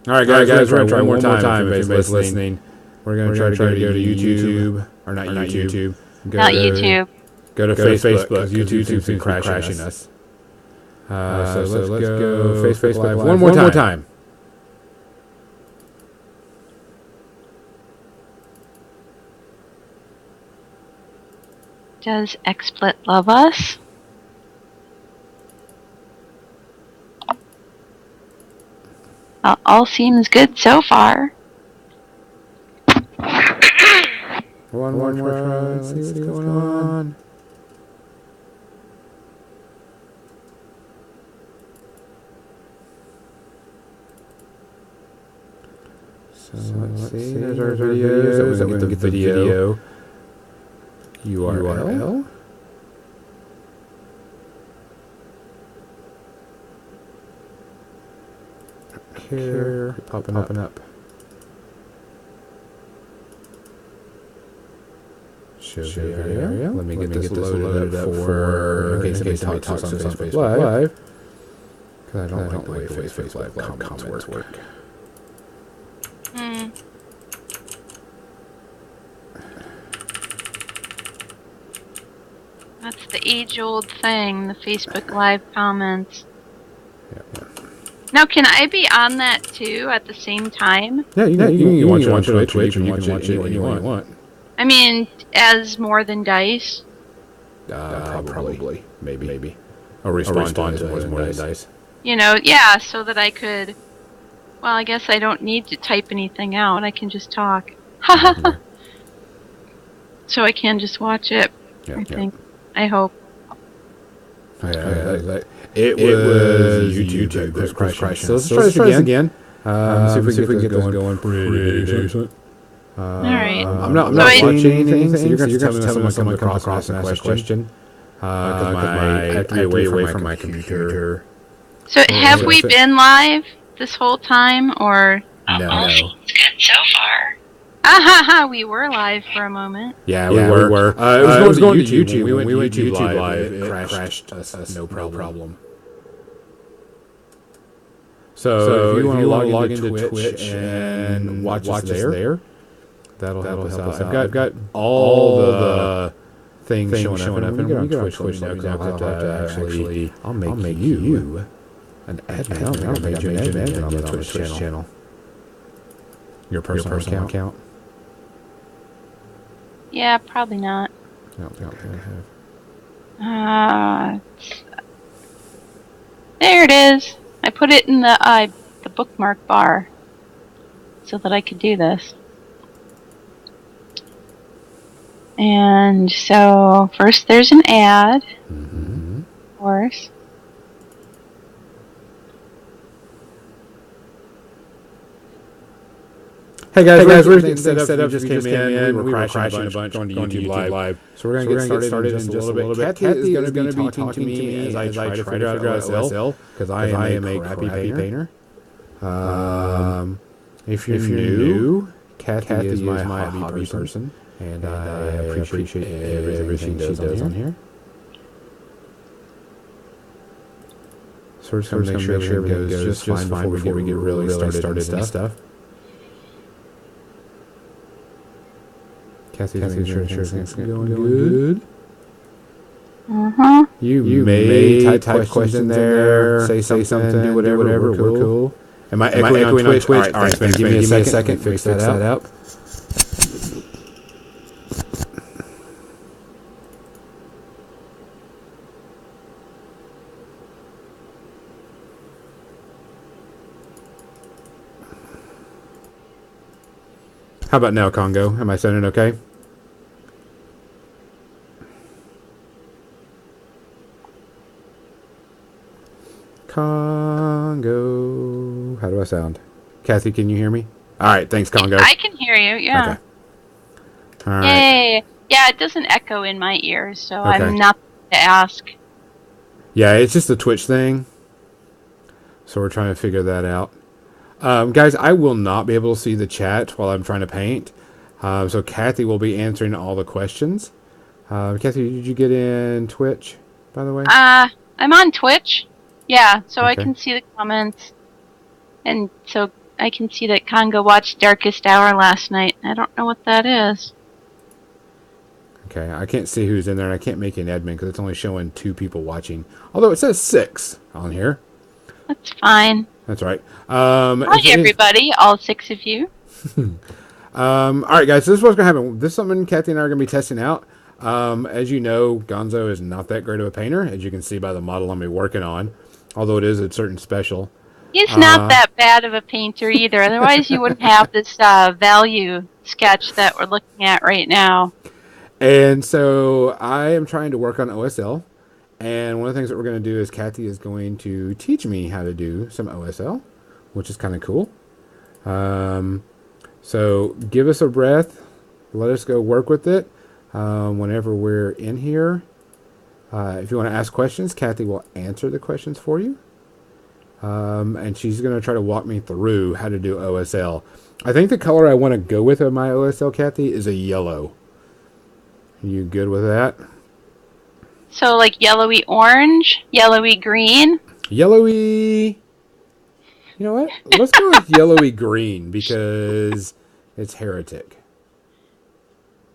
All right, guys, we're going to try one more time if anybody's listening. We're going to try to go to YouTube. Or not YouTube. Not YouTube. Go to Facebook, because YouTube seems to be crashing us. So let's go Facebook Live one more time. Does XSplit love us? All seems good so far. One more try. Let's see what's going on. So let's see. There's our videos. That was the video URL. Here, popping up. Show the area. Let me get this loaded up for in case somebody talks on Facebook Live. Because I don't like the way Facebook Live comments work. That's the age-old thing, the Facebook Live comments. Yeah. Now, can I be on that too at the same time? Yeah, you can watch it on Twitch, or you can watch it when you want. I mean, as more than dice? Probably. Maybe. Or respond to it as more than dice. You know, yeah, so that I could... Well, I guess I don't need to type anything out. I can just talk. So I can just watch it, I think. I hope. It was YouTube that was crashing. So let's try this again. See if we can get this going pretty decent. Alright. I'm not watching anything, so you're going to tell me when someone comes across and asks a question. Because I have to be away from my computer. So have we been live this whole time, or... No. All seems good so far. We were live for a moment. Yeah, we were. It was going to YouTube. When we went to YouTube live, it crashed us no problem. So if you want to log into Twitch and watch us there, that'll help us out. I've got all the things showing up. And when we get on Twitch, I'll have to actually... I'll make you an admin. I'll make you an admin on the Twitch channel. Your personal account. Yeah, probably not. No, there it is. I put it in the bookmark bar so that I could do this. And so first there's an ad, of course. Hey guys, we're getting set up. We just came in. We were crashing a bunch going to YouTube Live. So we're going to get started in just a little bit. Cathy is going to be talking to me as I try to figure out OSL, because I am a crappy painter. If you're new, Cathy is my hobby person, and I appreciate everything she does on here. So we're just going to make sure everything goes just fine before we get really started and stuff. Cathy's making sure things are going good. You may type questions in there, say something, do whatever. We're cool. Am I echoing on Twitch? All right, give me a second. Fix that out. How about now, Congo? Am I sounding okay? Congo. How do I sound? Cathy, can you hear me? All right, thanks, Congo. I can hear you, yeah. Okay. All right. Yay. Yeah, it doesn't echo in my ears, so I'm not to ask. Yeah, it's just a Twitch thing. So we're trying to figure that out. Guys, I will not be able to see the chat while I'm trying to paint. So Cathy will be answering all the questions. Cathy, did you get in Twitch, by the way? I'm on Twitch. Yeah, so I can see the comments. And so I can see that Congo watched Darkest Hour last night. I don't know what that is. Okay, I can't see who's in there, and I can't make an admin because it's only showing 2 people watching. Although it says 6 on here. That's fine. That's right. Hi, everybody, all 6 of you. All right, guys, so this is what's going to happen. This is something Cathy and I are going to be testing out. As you know, Gonzo is not that great of a painter, as you can see by the model I'm working on, although it is a certain special. He's not that bad of a painter either. Otherwise, you wouldn't have this value sketch that we're looking at right now. And so I am trying to work on OSL. And one of the things that we're going to do is Cathy is going to teach me how to do some OSL, which is kind of cool. So give us a breath. Let us go work with it whenever we're in here. If you want to ask questions, Cathy will answer the questions for you. And she's going to try to walk me through how to do OSL. I think the color I want to go with on my OSL, Cathy, is a yellow. Are you good with that? So like yellowy orange, yellowy green? Yellowy... You know what? Let's go with yellowy green because it's heretic.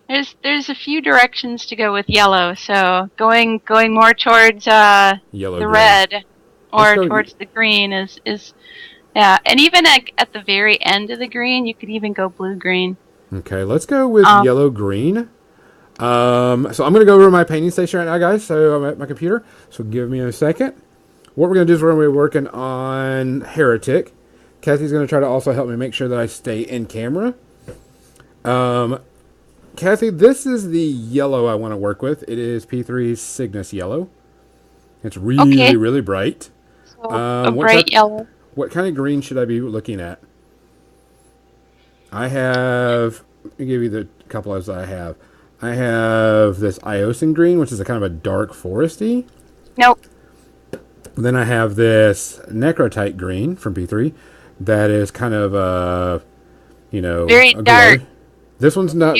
There's a few directions to go with yellow. So going more towards the red or towards the green is yeah. And even at the very end of the green, you could even go blue green. Okay, let's go with yellow green. So I'm going to go over to my painting station right now, guys. So I'm at my computer. So give me a second. What we're going to do is we're going to be working on Heretic. Cathy's going to try to also help me make sure that I stay in camera. Cathy, this is the yellow I want to work with. It is P3's Cygnus yellow. It's really, really bright. So a bright yellow. What kind of green should I be looking at? I have... Let me give you the couple of I have. I have this Iosin green, which is a kind of a dark foresty. Nope. Then I have this Necrotite green from P3 that is kind of very dark. This one's not.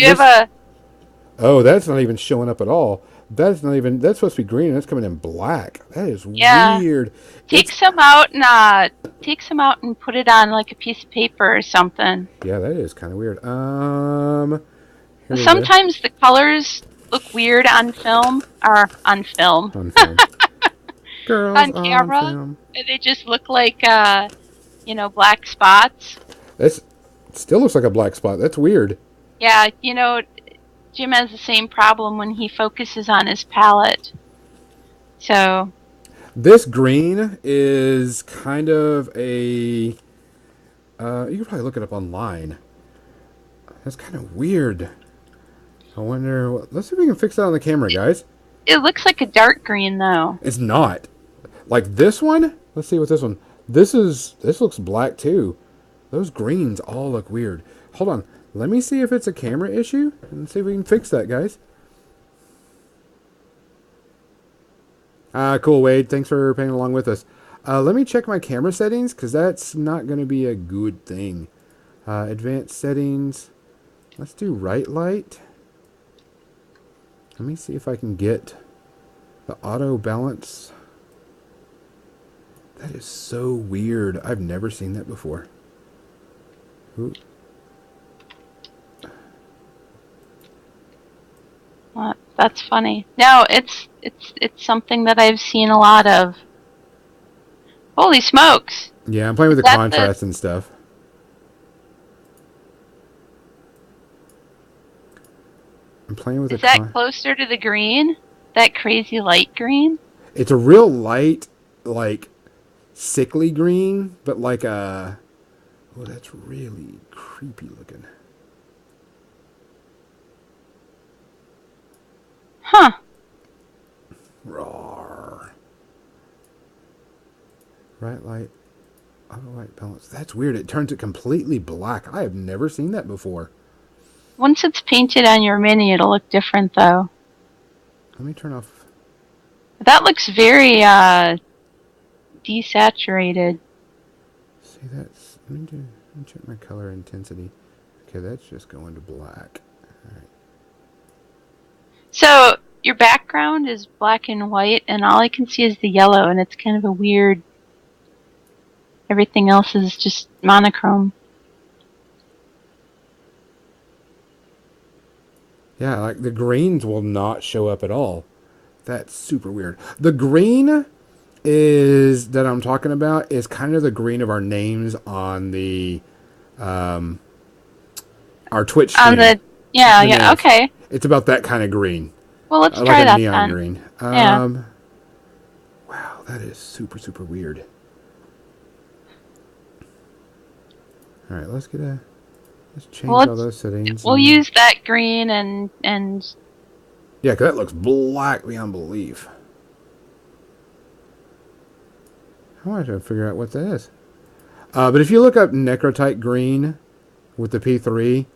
Oh, that's not even showing up at all. That's supposed to be green and it's coming in black. That is weird. Take some out and put it on like a piece of paper or something. Yeah, that is kind of weird. Sometimes the colors look weird on film or on film. On film. Girls on camera, and they just look like black spots. It still looks like a black spot. That's weird. Yeah, Jim has the same problem when he focuses on his palette. So this green is kind of a you can probably look it up online. That's kind of weird. I wonder let's see if we can fix that on the camera, guys. It looks like a dark green though. It's not. Like this one, let's see what this one. This looks black too. Those greens all look weird. Hold on. Let me see if it's a camera issue and see if we can fix that, guys. Cool, Wade. Thanks for playing along with us. Let me check my camera settings because that's not going to be a good thing. Advanced settings. Let's do right light. Let me see if I can get the auto balance. That is so weird. I've never seen that before. Ooh. That's funny. No, it's something that I've seen a lot of. Holy smokes! Yeah, I'm playing with the contrast and stuff. I'm playing with. Is that closer to the green? That crazy light green? It's a real light, like sickly green, but like a. Oh, that's really creepy looking. Huh. Roar. Right light, auto light balance. That's weird. It turns it completely black. I have never seen that before. Once it's painted on your mini, it'll look different, though. Let me turn off. That looks very desaturated. See, that's. Let me check my color intensity. Okay, that's just going to black. All right. So your background is black and white, and all I can see is the yellow, and it's kind of a weird. Everything else is just monochrome. Yeah, like the greens will not show up at all. That's super weird. The green is that I'm talking about is kind of the green of our names on the our Twitch stream. On the okay. It's about that kind of green. Well, let's like try that neon then. green. Yeah. Wow, that is super, super weird. All right, let's change all those settings. We'll use that green and yeah, because that looks black beyond belief. I want to figure out what that is. But if you look up Necrotite green with the P3,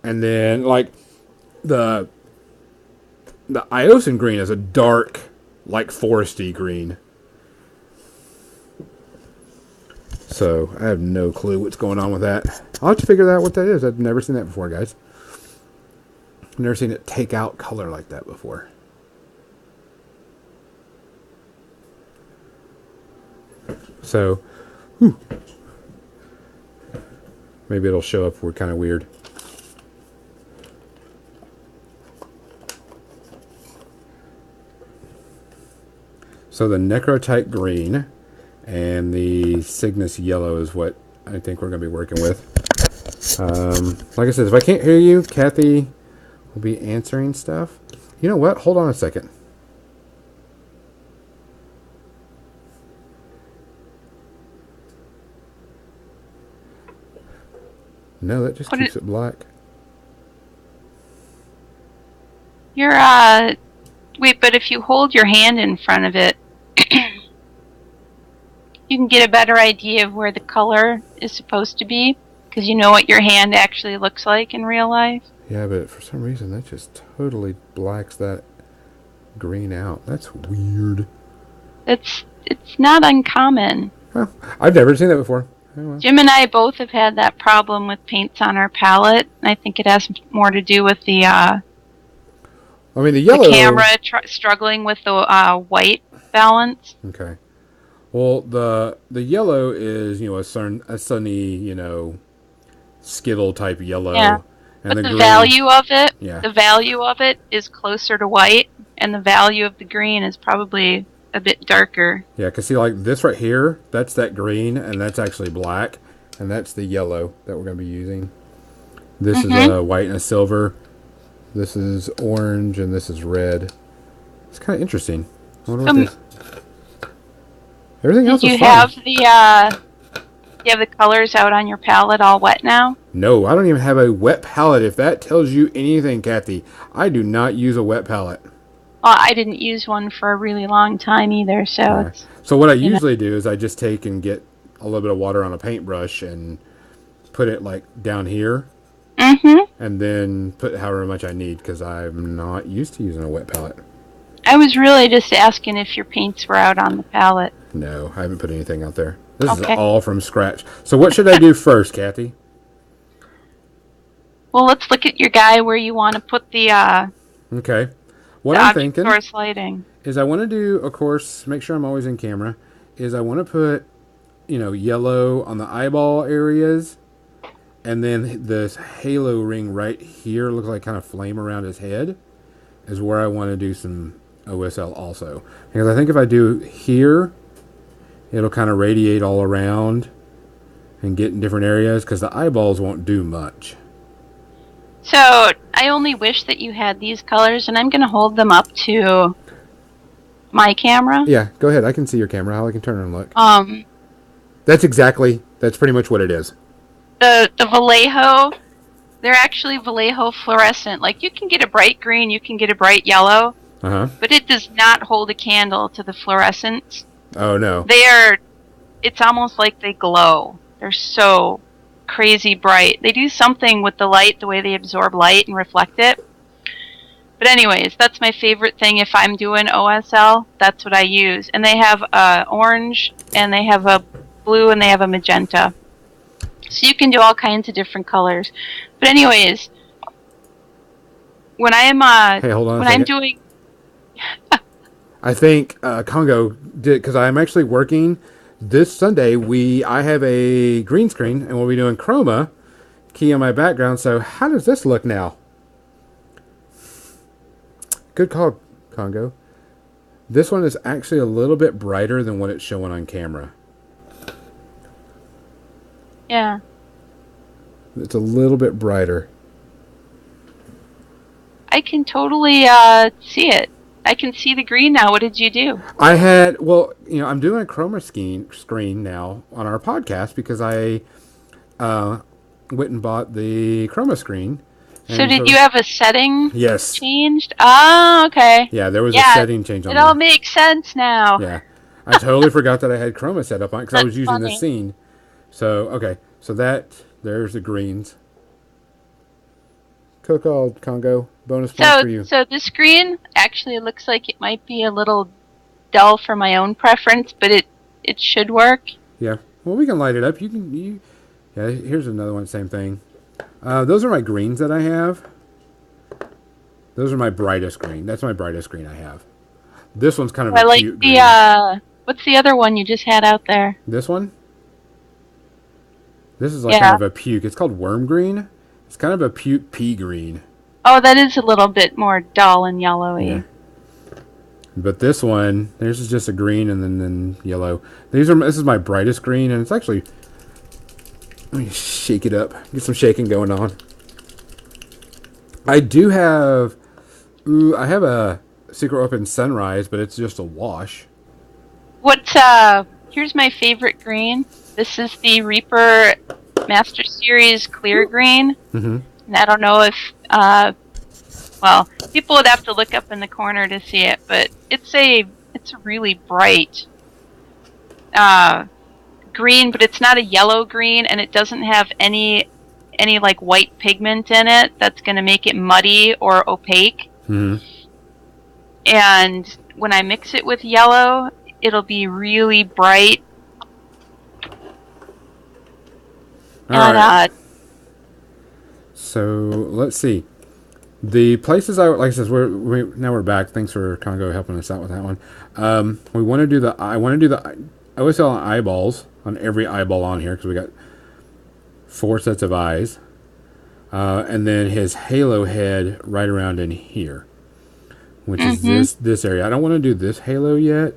and then like the Iosin green is a dark, like foresty green. So I have no clue what's going on with that. I'll have to figure out what that is. I've never seen that before, guys. I've never seen it take out color like that before. So, maybe it'll show up. We're kind of weird. So the Necrotite green and the Cygnus yellow is what I think we're going to be working with. Like I said, if I can't hear you, Cathy will be answering stuff. You know what? Hold on a second. No, that just keeps it black. Wait, but if you hold your hand in front of it, you can get a better idea of where the color is supposed to be, because you know what your hand actually looks like in real life. Yeah, but for some reason that just totally blacks that green out. That's weird. It's not uncommon. Well, I've never seen that before. Anyway. Jim and I both have had that problem with paints on our palette. I think it has more to do with the the yellow... the camera struggling with the white balance. Okay. Well, the yellow is, a sunny, Skittle type yellow. Yeah. And but the green, value of it, yeah. The value of it is closer to white, and the value of the green is probably a bit darker. Yeah, because see, like this right here, that's that green, and that's actually black, and that's the yellow that we're going to be using. This is a white and a silver. This is orange, and this is red. It's kind of interesting. I wonder what this... Everything else is fine. You have the colors out on your palette all wet now? No, I don't even have a wet palette. If that tells you anything, Cathy, I do not use a wet palette. Well, I didn't use one for a really long time either, so yeah. So what I usually do is I just take and get a little bit of water on a paintbrush and put it like down here. And then put however much I need, because I'm not used to using a wet palette. I was really just asking if your paints were out on the palette. No, I haven't put anything out there. This is all from scratch. So what should I do first, Cathy? Well, let's look at your guy where you want to put the okay. What I'm thinking source lighting is I want to do, of course, make sure I'm always in camera, is I want to put, yellow on the eyeball areas, and then this halo ring right here looks like kind of flame around his head is where I want to do some OSL also. Because I think if I do here, it'll kind of radiate all around and get in different areas, because the eyeballs won't do much. So I only wish that you had these colors, and I'm going to hold them up to my camera. Yeah, go ahead. I can see your camera. How I can turn and look. That's pretty much what it is. The Vallejo, they're actually Vallejo fluorescent. Like, you can get a bright green, you can get a bright yellow, but it does not hold a candle to the fluorescence. Oh, no. It's almost like they glow. They're so crazy bright. They do something with the light, the way they absorb light and reflect it. But anyways, that's my favorite thing. If I'm doing OSL, that's what I use. And they have orange, and they have a blue, and they have a magenta. So you can do all kinds of different colors. But anyways, when I'm hey, hold on when I'm doing I think Congo did, because I'm actually working this Sunday. I have a green screen, and we'll be doing chroma key on my background. So how does this look now? Good call, Congo. This one is actually a little bit brighter than what it's showing on camera. Yeah. It's a little bit brighter. I can totally see it. I can see the green now. What did you do? I'm doing a chroma screen now on our podcast because I went and bought the chroma screen. So did you have a setting Yes. changed? Oh, okay. Yeah, there was a setting change on it. It all makes sense now. Yeah. I totally forgot that I had chroma set up on it because I was using the scene. So, okay. So there's the greens. Cook all, Congo. Bonus point for you. So this green actually looks like it might be a little dull for my own preference, but it should work. Yeah. Well, we can light it up. Yeah, here's another one, same thing. Those are my greens that I have. Those are my brightest green. That's my brightest green I have. This one's kind of a cute green. What's the other one you just had out there? This one? This is like kind of a puke. It's called worm green. It's kind of a puke pea green. Oh, that is a little bit more dull and yellowy. Yeah. But this one, this is just a green and then yellow. This is my brightest green, and it's actually... Let me shake it up. Get some shaking going on. I do have... I have a Secret Weapon Sunrise, but it's just a wash. Here's my favorite green. This is the Reaper Master Series Clear Green. Mm-hmm. And I don't know if... people would have to look up in the corner to see it, but it's a really bright green, but it's not a yellow green, and it doesn't have any like white pigment in it that's going to make it muddy or opaque. Mm-hmm. And when I mix it with yellow, it'll be really bright. All right. So let's see. The places like I said, we're back. Thanks for Congo helping us out with that one. I want to do the I always sell eyeballs on every eyeball on here because we got 4 sets of eyes, and then his halo head right around in here, which is this area. I don't want to do this halo yet.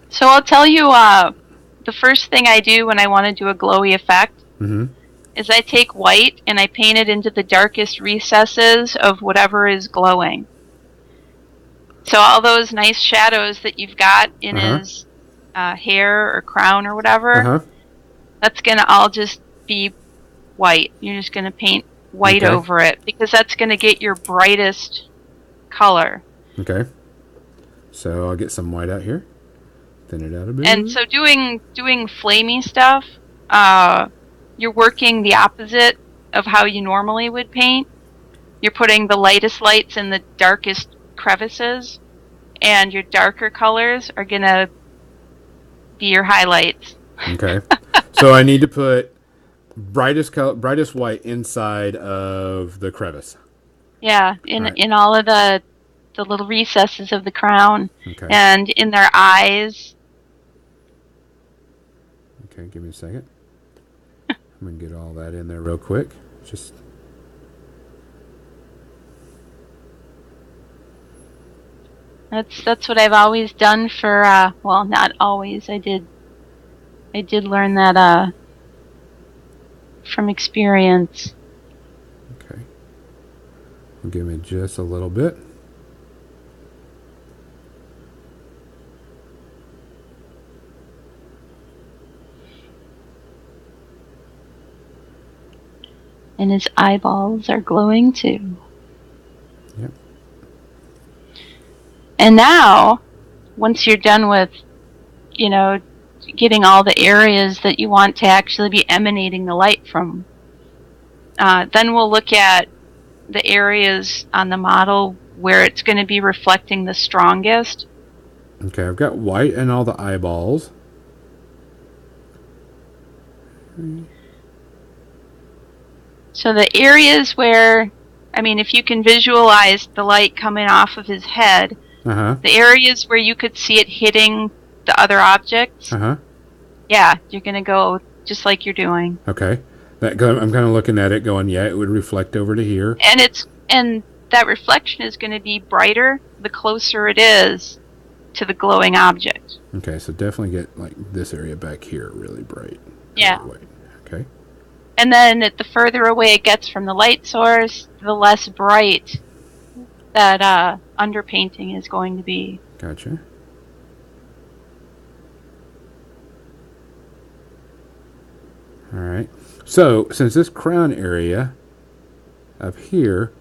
So I'll tell you, the first thing I do when I want to do a glowy effect. Mm-hmm. Is I take white and I paint it into the darkest recesses of whatever is glowing. So all those nice shadows that you've got in his hair or crown or whatever, that's going to all just be white. You're just going to paint white over it because that's going to get your brightest color. Okay. So I'll get some white out here. Thin it out a bit. And so doing flamey stuff, you're working the opposite of how you normally would paint. You're putting the lightest lights in the darkest crevices, and your darker colors are going to be your highlights. Okay. So I need to put brightest white inside of the crevice. Yeah, in all of the little recesses of the crown. Okay. And in their eyes. Okay, give me a second. I'm going to get all that in there real quick. That's what I've always done for not always. I did learn that from experience. Okay. Give me just a little bit. And his eyeballs are glowing too. Yep. And now, once you're done with, getting all the areas that you want to actually be emanating the light from, then we'll look at the areas on the model where it's going to be reflecting the strongest. Okay, I've got white in all the eyeballs. So the areas where, if you can visualize the light coming off of his head, the areas where you could see it hitting the other objects, yeah, you're going to go just like you're doing. Okay. I'm kind of looking at it going, yeah, it would reflect over to here. And that reflection is going to be brighter the closer it is to the glowing object. Okay, so definitely get like this area back here really bright. Yeah. Okay. And then the further away it gets from the light source, the less bright that underpainting is going to be. Gotcha. All right. So, since this crown area up here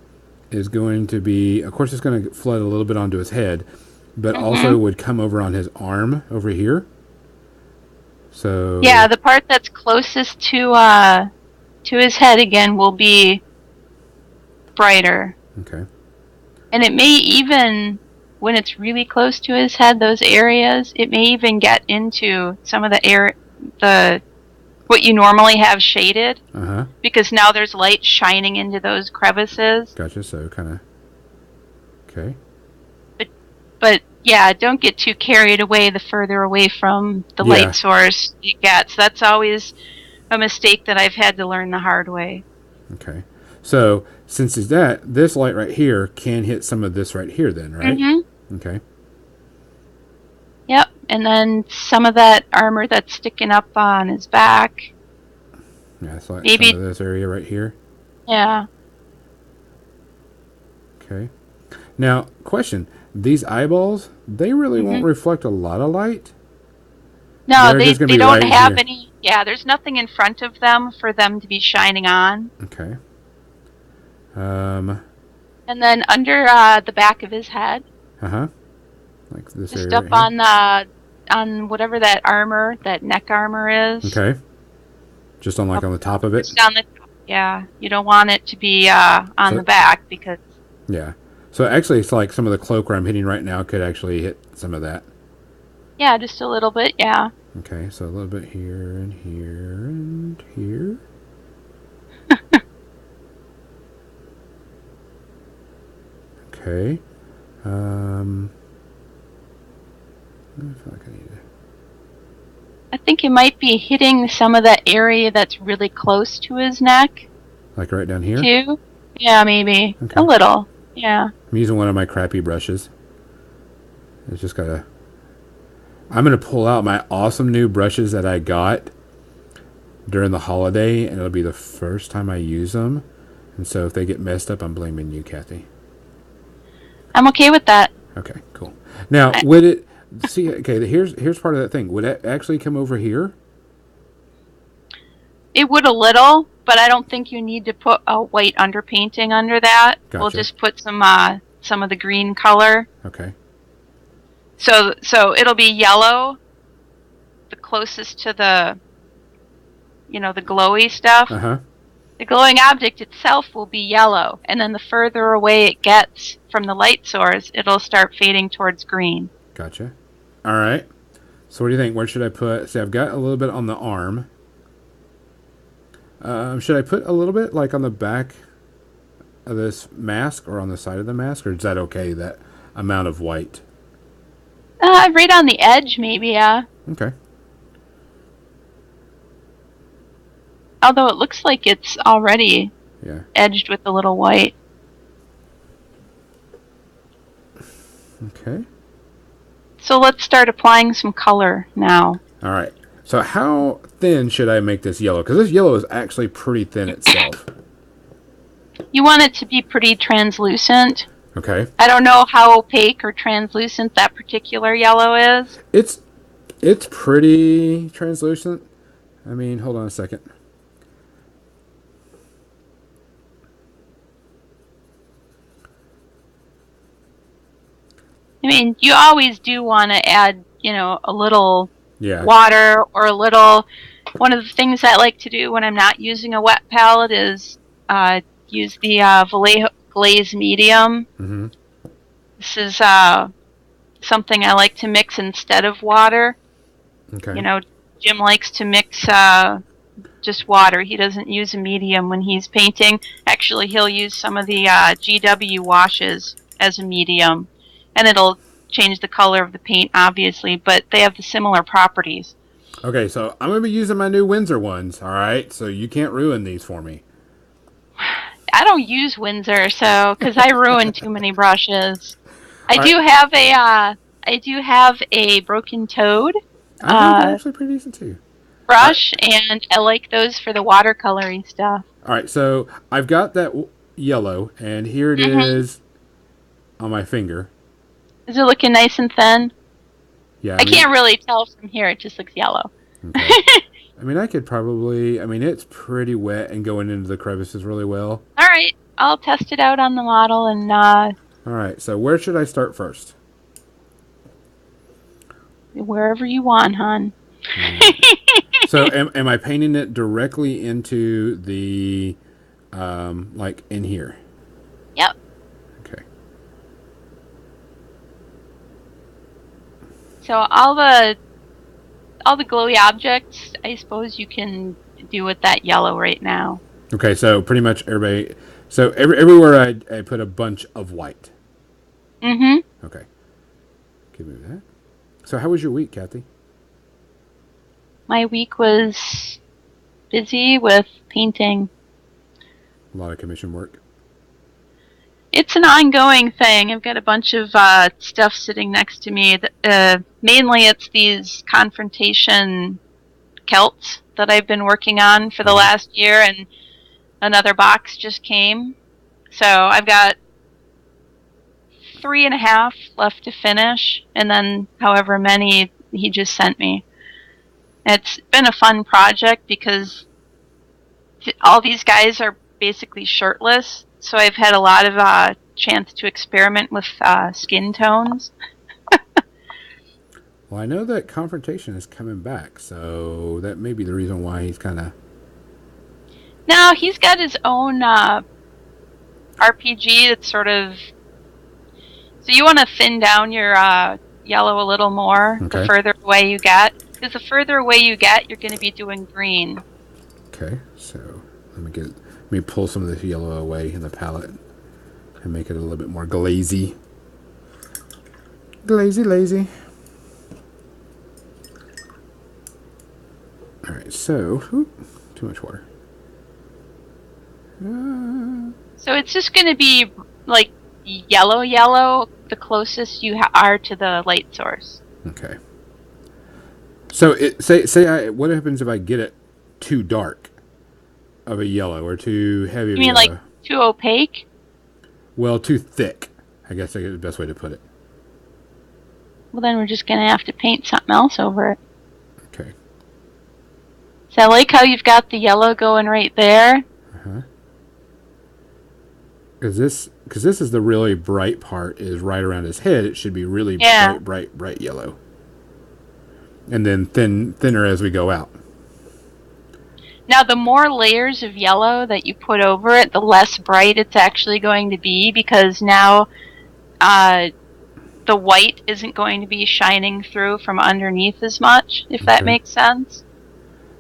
is going to be, of course, it's going to flood a little bit onto his head, but also would come over on his arm over here. So yeah, the part that's closest to his head again will be brighter. Okay. And it may even, when it's really close to his head, those areas, it may even get into some of the what you normally have shaded. Because now there's light shining into those crevices. Gotcha. So kind of. Okay. But yeah, don't get too carried away the further away from the light source it gets. That's always a mistake that I've had to learn the hard way. Okay. So, since it's this light right here can hit some of this right here then, right? Mm-hmm. Okay. Yep. And then some of that armor that's sticking up on his back. Yeah, it's like some of this area right here. Yeah. Okay. Now, question. These eyeballs, they really won't reflect a lot of light? No, they don't have any. Yeah, there's nothing in front of them for them to be shining on. Okay. And then under the back of his head. Like this just area. Just up on whatever that armor, that neck armor is. Okay. Just on on the top of it? Just on the top. Yeah. You don't want it to be on the back because... Yeah. So actually it's like some of the cloak where I'm hitting right now could actually hit some of that. Yeah, just a little bit, yeah. Okay, so a little bit here and here and here. Okay. I feel like I need to... I think it might be hitting some of that area that's really close to his neck. Like right down here? Too? Yeah, maybe. Okay. A little. Yeah. I'm using one of my crappy brushes. It's just gotta... I'm going to pull out my awesome new brushes that I got during the holiday, and it'll be the first time I use them. And so if they get messed up, I'm blaming you, Cathy. I'm okay with that. Okay, cool. Now, would it... See, okay, here's part of that thing. Would it actually come over here? It would a little, but I don't think you need to put a white underpainting under that. Gotcha. We'll just put some of the green color. Okay. So it'll be yellow, the closest to the glowy stuff. The glowing object itself will be yellow, and then the further away it gets from the light source, it'll start fading towards green. Gotcha. All right. So what do you think? Where should I put? See, I've got a little bit on the arm. Should I put a little bit like on the back of this mask or on the side of the mask, or is that okay, that amount of white? Right on the edge, maybe, yeah. Okay. Although it looks like it's already edged with a little white. Okay. So let's start applying some color now. All right. So how thin should I make this yellow? Because this yellow is actually pretty thin itself. You want it to be pretty translucent. Okay. I don't know how opaque or translucent that particular yellow is. It's pretty translucent. I mean, hold on a second. I mean, you always do want to add, a little Yeah. water or a little. One of the things I like to do when I'm not using a wet palette is use the Vallejo Glaze Medium. Mm-hmm. This is something I like to mix instead of water. Okay. You know, Jim likes to mix just water. He doesn't use a medium when he's painting. Actually, he'll use some of the GW washes as a medium, and it'll change the color of the paint, obviously, but they have the similar properties. Okay, so I'm going to be using my new Windsor ones, all right? So you can't ruin these for me. I don't use Windsor, so because I ruin too many brushes. I do have a broken toad. I think they're actually pretty decent too. Brush, and I like those for the watercoloring stuff. All right, so I've got that yellow, and here it is on my finger. Is it looking nice and thin? Yeah, I can't really tell from here. It just looks yellow. Okay. I mean, I could probably... I mean, it's pretty wet and going into the crevices really well. All right. I'll test it out on the model and... All right. So where should I start first? Wherever you want, hon. So am I painting it directly into the... like, in here? Yep. Okay. So all the glowy objects, I suppose you can do with that yellow right now. Okay, so pretty much everybody... So everywhere I put a bunch of white. Mm-hmm. Okay. Give me that. So how was your week, Cathy? My week was busy with painting. A lot of commission work. It's an ongoing thing. I've got a bunch of stuff sitting next to me. Mainly it's these confrontation celts that I've been working on for the last year, and another box just came. So I've got 3.5 left to finish, and then however many he just sent me. It's been a fun project because all these guys are basically shirtless, so I've had a lot of chance to experiment with skin tones. Well, I know that confrontation is coming back, so that may be the reason why he's kind of... No, he's got his own RPG that's sort of... So you want to thin down your yellow a little more the further away you get. Because the further away you get, you're going to be doing green. Okay, so let me pull some of this yellow away in the palette and make it a little bit more glazy. Lazy. All right, so too much water. So it's just going to be like yellow, the closest you are to the light source. Okay. So what happens if I get it too dark of a yellow or too heavy of a yellow? You mean like too opaque? Well, too thick. I guess that's the best way to put it. Well, then we're just going to have to paint something else over it. Okay. So I like how you've got the yellow going right there. Uh-huh. Because this is the really bright part, is right around his head. It should be really bright yellow. And then thinner as we go out. Now, the more layers of yellow that you put over it, the less bright it's actually going to be, because now the white isn't going to be shining through from underneath as much, if that makes sense.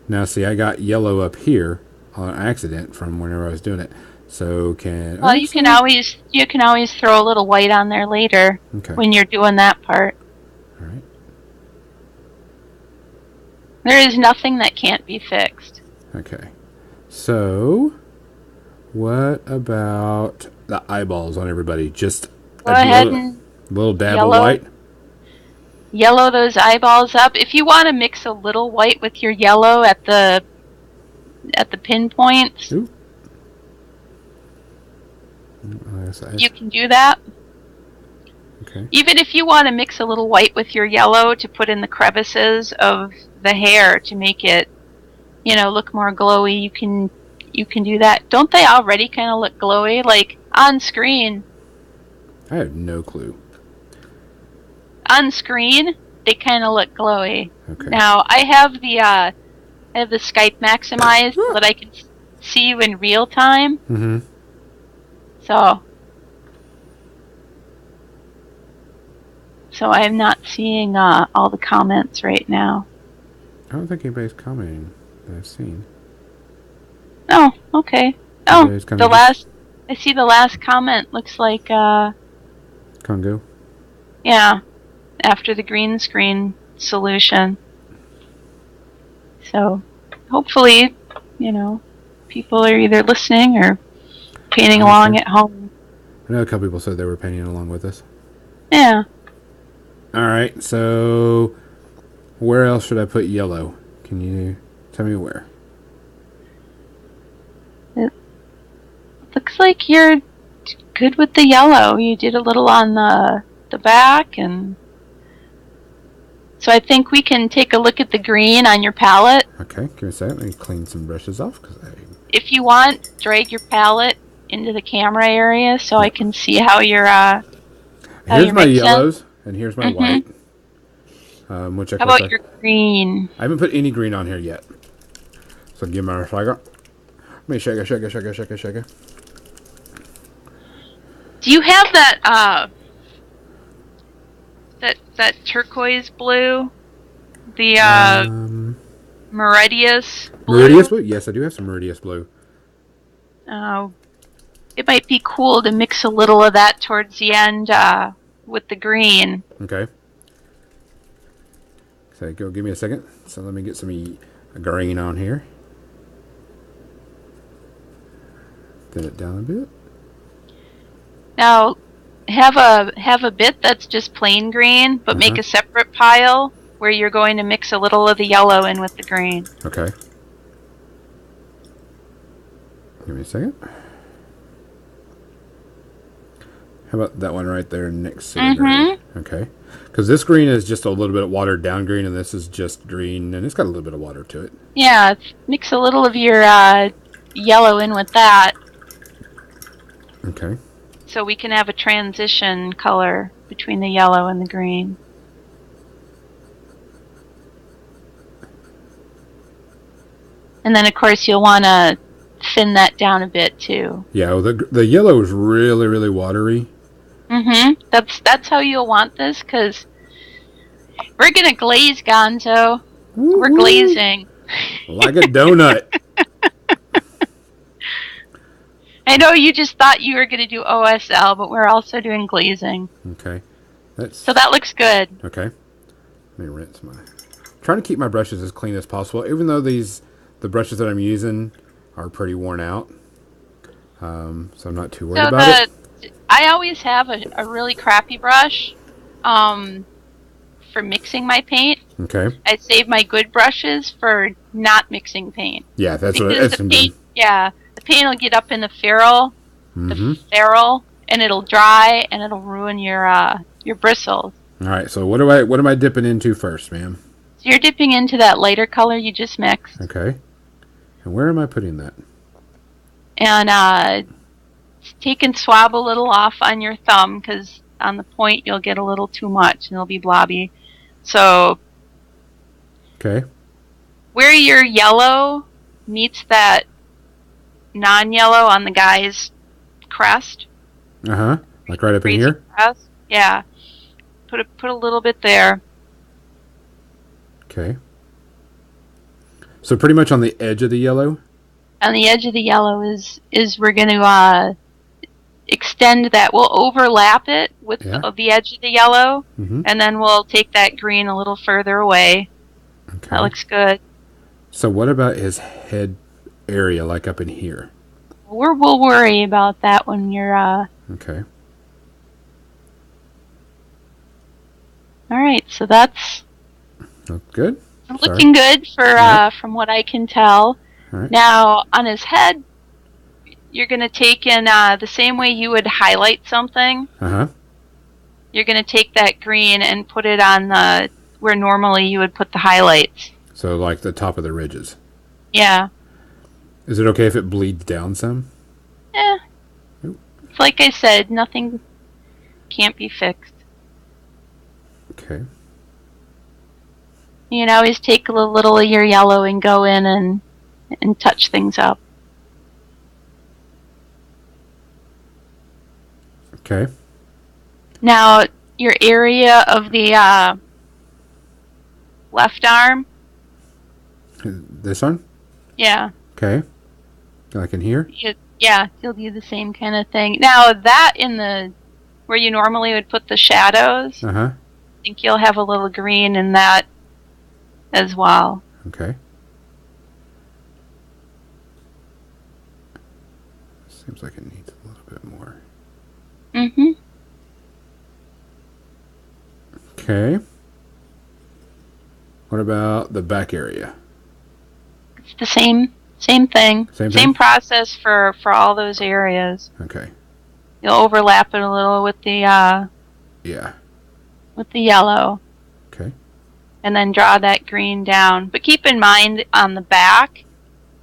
Now, see, I got yellow up here on accident from whenever I was doing it. So Well, you can always throw a little white on there later when you're doing that part. All right. There is nothing that can't be fixed. Okay. So, what about the eyeballs on everybody? Just go ahead and little dab of white? Yellow those eyeballs up. If you want to mix a little white with your yellow at the pinpoints, Ooh. You can do that. Okay. Even if you want to mix a little white with your yellow to put in the crevices of the hair to make it, look more glowy, you can do that. Don't they already kind of look glowy, like on screen? I have no clue. On screen, they kind of look glowy. Okay. Now I have the Skype maximized so that I can see you in real time. Mm-hmm. So I'm not seeing all the comments right now. I don't think anybody's commenting that I've seen. Oh, okay. Oh, I see the last comment looks like Congo. Yeah, after the green screen solution. So hopefully, people are either listening or painting along at home. I know a couple people said they were painting along with us. Yeah. All right, so where else should I put yellow? Can you tell me where? It looks like you're good with the yellow. You did a little on the back, and so I think we can take a look at the green on your palette. Okay, give me a second. Let me clean some brushes off. If you want, drag your palette into the camera area so I can see how you're here's my yellows, and here's my white. Which how about your green? I haven't put any green on here yet. So give me a second. Let me shake it. Do you have that that turquoise blue? The Meridius blue? Meridius blue? Yes, I do have some Meridius blue. It might be cool to mix a little of that towards the end with the green. Okay. So go give me a second. So let me get some green on here. Thin it down a bit. Now, have a bit that's just plain green, but make a separate pile where you're going to mix a little of the yellow in with the green. Okay. Give me a second. How about that one right there next to the green? Okay. Because this green is just a little bit watered down green, and this is just green, and it's got a little bit of water to it. Yeah, mix a little of your yellow in with that. Okay. So we can have a transition color between the yellow and the green. And then, of course, you'll want to thin that down a bit, too. Yeah, well, the yellow is really, really watery. That's how you'll want this, because we're going to glaze, Gonzo. Woo-hoo. We're glazing. Like a donut. I know you just thought you were going to do OSL, but we're also doing glazing. Okay. So that looks good. Okay. Let me rinse I'm trying to keep my brushes as clean as possible, even though the brushes that I'm using are pretty worn out. So I'm not too worried about it. I always have a really crappy brush for mixing my paint. Okay. I save my good brushes for not mixing paint. Yeah, that's what it's paint. Yeah, the paint will get up in the ferrule, and it'll dry, and it'll ruin your bristles. All right. So what am I dipping into first, ma'am? So you're dipping into that lighter color you just mixed. Okay. And where am I putting that? And take and swab a little off on your thumb, because on the point you'll get a little too much and it'll be blobby. So okay, where your yellow meets that non-yellow on the guy's crest. Like right up in here? Crest. Yeah. Put a little bit there. Okay. So pretty much on the edge of the yellow? On the edge of the yellow is we're going to extend that. We'll overlap it with the edge of the yellow, and then we'll take that green a little further away. Okay. That looks good. So what about his head area, like up in here? We'll worry about that when you're... Okay. All right, so that's good. Looking good for from what I can tell. Right. Now, on his head, you're going to take in the same way you would highlight something. You're going to take that green and put it on where normally you would put the highlights. So like the top of the ridges? Yeah. Is it okay if it bleeds down some? Yeah. It's like I said, nothing can't be fixed. Okay. You can always take a little of your yellow and go in and touch things up. Okay. Now, your area of the left arm. This one? Yeah. Okay. Like in here? Yeah, you'll do the same kind of thing. Now, that where you normally would put the shadows, I think you'll have a little green in that as well. Okay. Seems like it needs a little bit more. Okay. What about the back area? It's the same thing. Same process for all those areas. Okay. You'll overlap it a little with the with the yellow. Okay. And then draw that green down. But keep in mind on the back,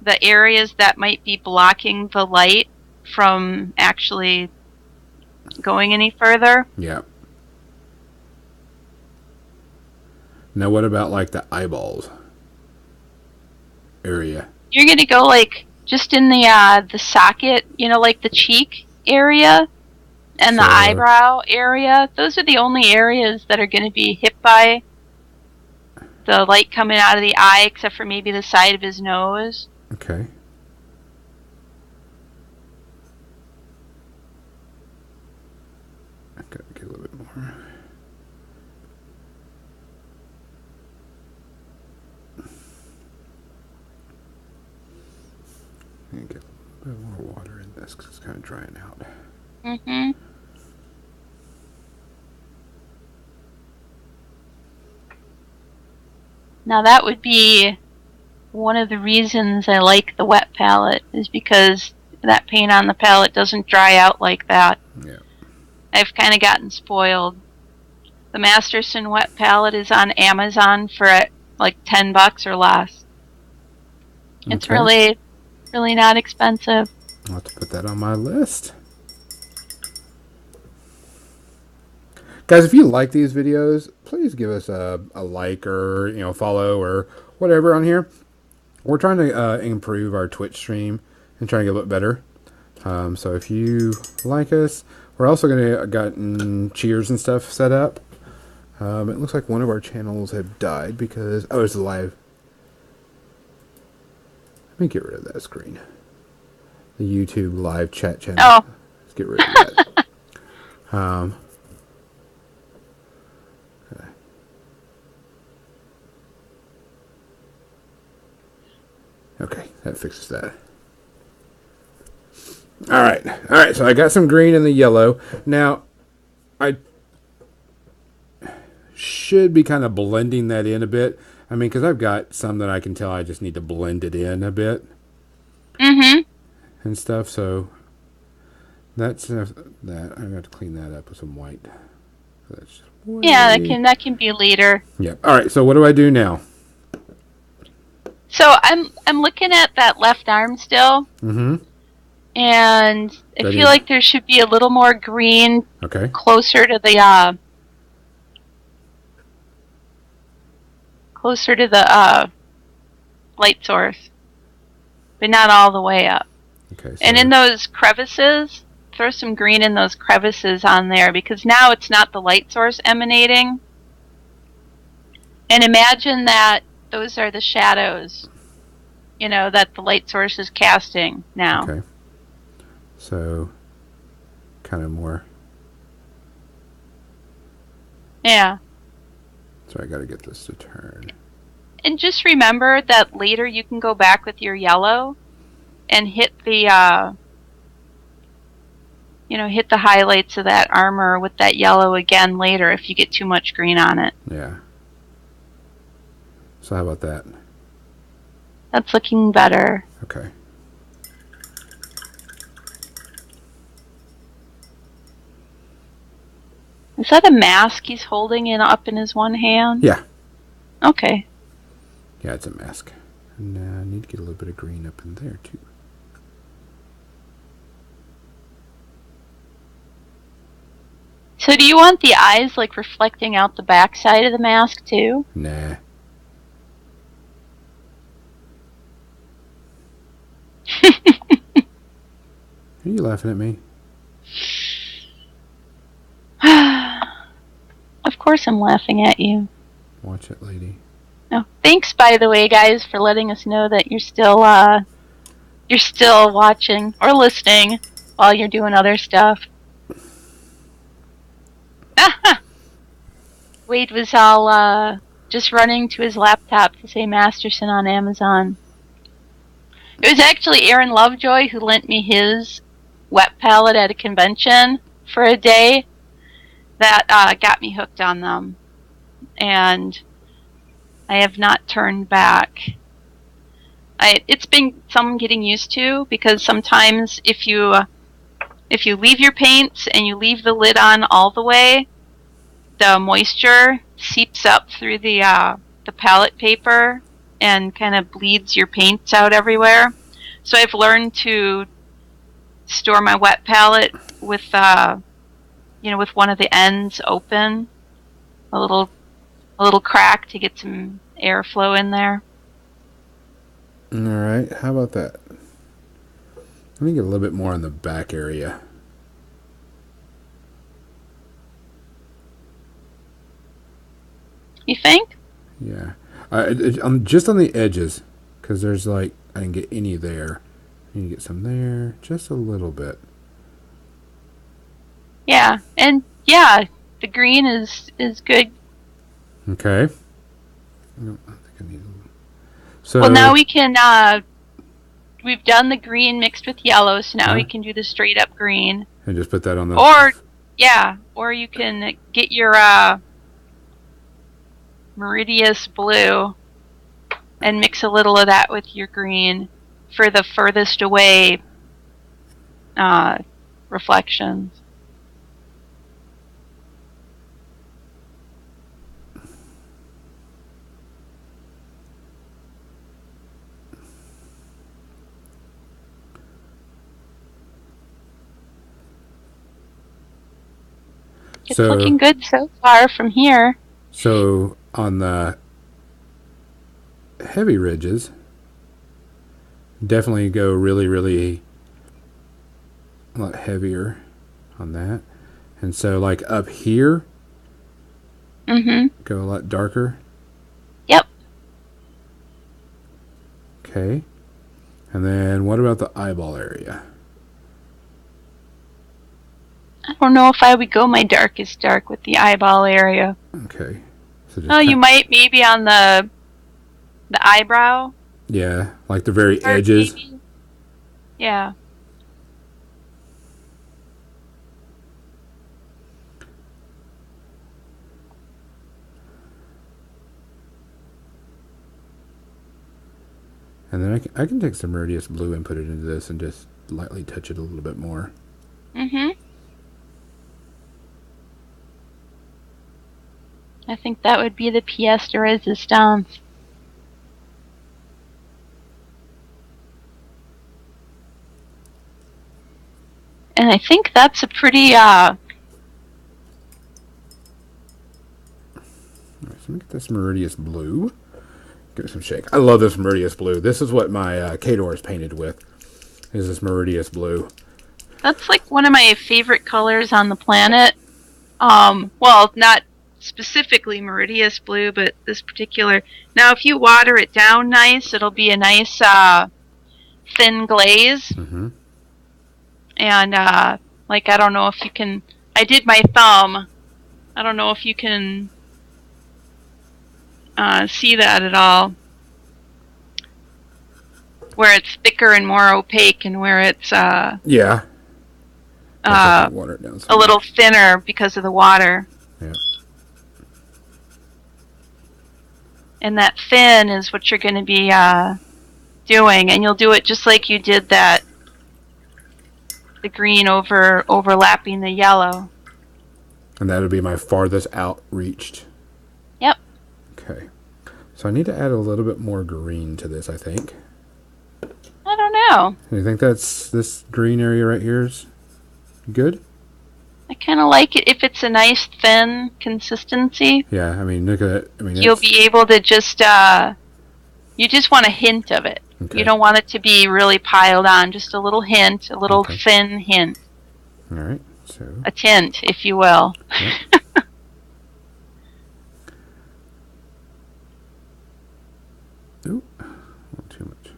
the areas that might be blocking the light from actually going any further. Yeah. Now what about like the eyeballs area? You're going to go like just in the socket, like the cheek area and the eyebrow area. Those are the only areas that are going to be hit by the light coming out of the eye, except for maybe the side of his nose. Okay. I've got to get a little bit more. And get a little bit more water in this because it's kind of drying out. Mm-hmm. Now that would be one of the reasons I like the wet palette, is because that paint on the palette doesn't dry out like that. Yeah. I've kind of gotten spoiled. The Masterson wet palette is on Amazon for like $10 or less. Okay. It's really not expensive. I'll have to put that on my list. Guys, if you like these videos, please give us a like or follow or whatever on here. We're trying to improve our Twitch stream and trying to get a little better. So if you like us, we're also going to gotten cheers and stuff set up. It looks like one of our channels have died because it's live. Let me get rid of that screen. The YouTube live chat channel. Oh. Let's get rid of that. Okay, that fixes that. All right. So I got some green and the yellow. Now, I should be kind of blending that in a bit. I mean, because I've got some that I can tell I just need to blend it in a bit. Mm-hmm. And stuff. So that's enough. That I'm going to clean that up with some white. That's white. Yeah, that can be later. Yeah. All right. So what do I do now? So I'm looking at that left arm still. Mm-hmm. And I feel like there should be a little more green closer to the light source. But not all the way up. Okay. So and in those crevices, throw some green in those crevices on there, because now it's not the light source emanating. And imagine that those are the shadows, that the light source is casting now. Okay. So, kind of more. Yeah. So I got to get this to turn. And just remember that later you can go back with your yellow and hit the, hit the highlights of that armor with that yellow again later if you get too much green on it. Yeah. So how about that? That's looking better. Okay. Is that a mask he's holding up in his one hand? Yeah. Okay. Yeah, it's a mask. And I need to get a little bit of green up in there, too. So do you want the eyes, like, reflecting out the backside of the mask, too? Nah. Are you laughing at me? Of course I'm laughing at you. Watch it, lady. Oh, thanks, by the way, guys, for letting us know that you're still watching or listening while you're doing other stuff. Wade was all just running to his laptop to say Masterson on Amazon. It was actually Aaron Lovejoy who lent me his wet palette at a convention for a day that got me hooked on them. and I have not turned back. It's been some getting used to, because sometimes if you leave your paints and you leave the lid on all the way, the moisture seeps up through the palette paper and kind of bleeds your paints out everywhere. So I've learned to store my wet palette with with one of the ends open, a little crack to get some airflow in there. All right, how about that? Let me get a little bit more on the back area. You think? Yeah. I'm just on the edges, because there's I didn't get any there. I need to get some there, just a little bit. Yeah, and the green is good. Okay. I think I need so. Well, now we can. We've done the green mixed with yellow, so now we can do the straight up green. And just put that on the. Or you can get your Meridius blue and mix a little of that with your green for the furthest away reflections. It's looking good so far from here. So on the heavy ridges, definitely go really, really a lot heavier on that. And so up here, go a lot darker. Yep. Okay. And then what about the eyeball area? I don't know if I would go my darkest dark with the eyeball area. Okay. So you might maybe on the eyebrow. Yeah, like the very edges. Maybe. Yeah. And then I can take some Meridius blue and put it into this and just lightly touch it a little bit more. I think that would be the pièce de résistance. And I think that's a pretty Alright, so let me get this Meridius blue. Give it some shake. I love this Meridius blue. This is what my Kador is painted with. Is this Meridius blue? That's one of my favorite colors on the planet. Well, not specifically Meridius blue, but this particular. Now, if you water it down nice, it'll be a nice thin glaze. And I don't know if you can. I did my thumb. I don't know if you can see that at all. Where it's thicker and more opaque, and where it's water it down a little thinner because of the water. Yeah. And that thin is what you're going to be doing, and you'll do it just like you did the green overlapping the yellow. And that'll be my farthest out reached. Yep. Okay. So I need to add a little bit more green to this, I think. I don't know. And you think that's this green area right here is good? I kind of like it if it's a nice thin consistency. Yeah, I mean, look at it. I mean, you'll be able to just you just want a hint of it. Okay. You don't want it to be really piled on. Just a little hint, a little thin hint. All right, so a tint, if you will. Yep. Ooh, not too much.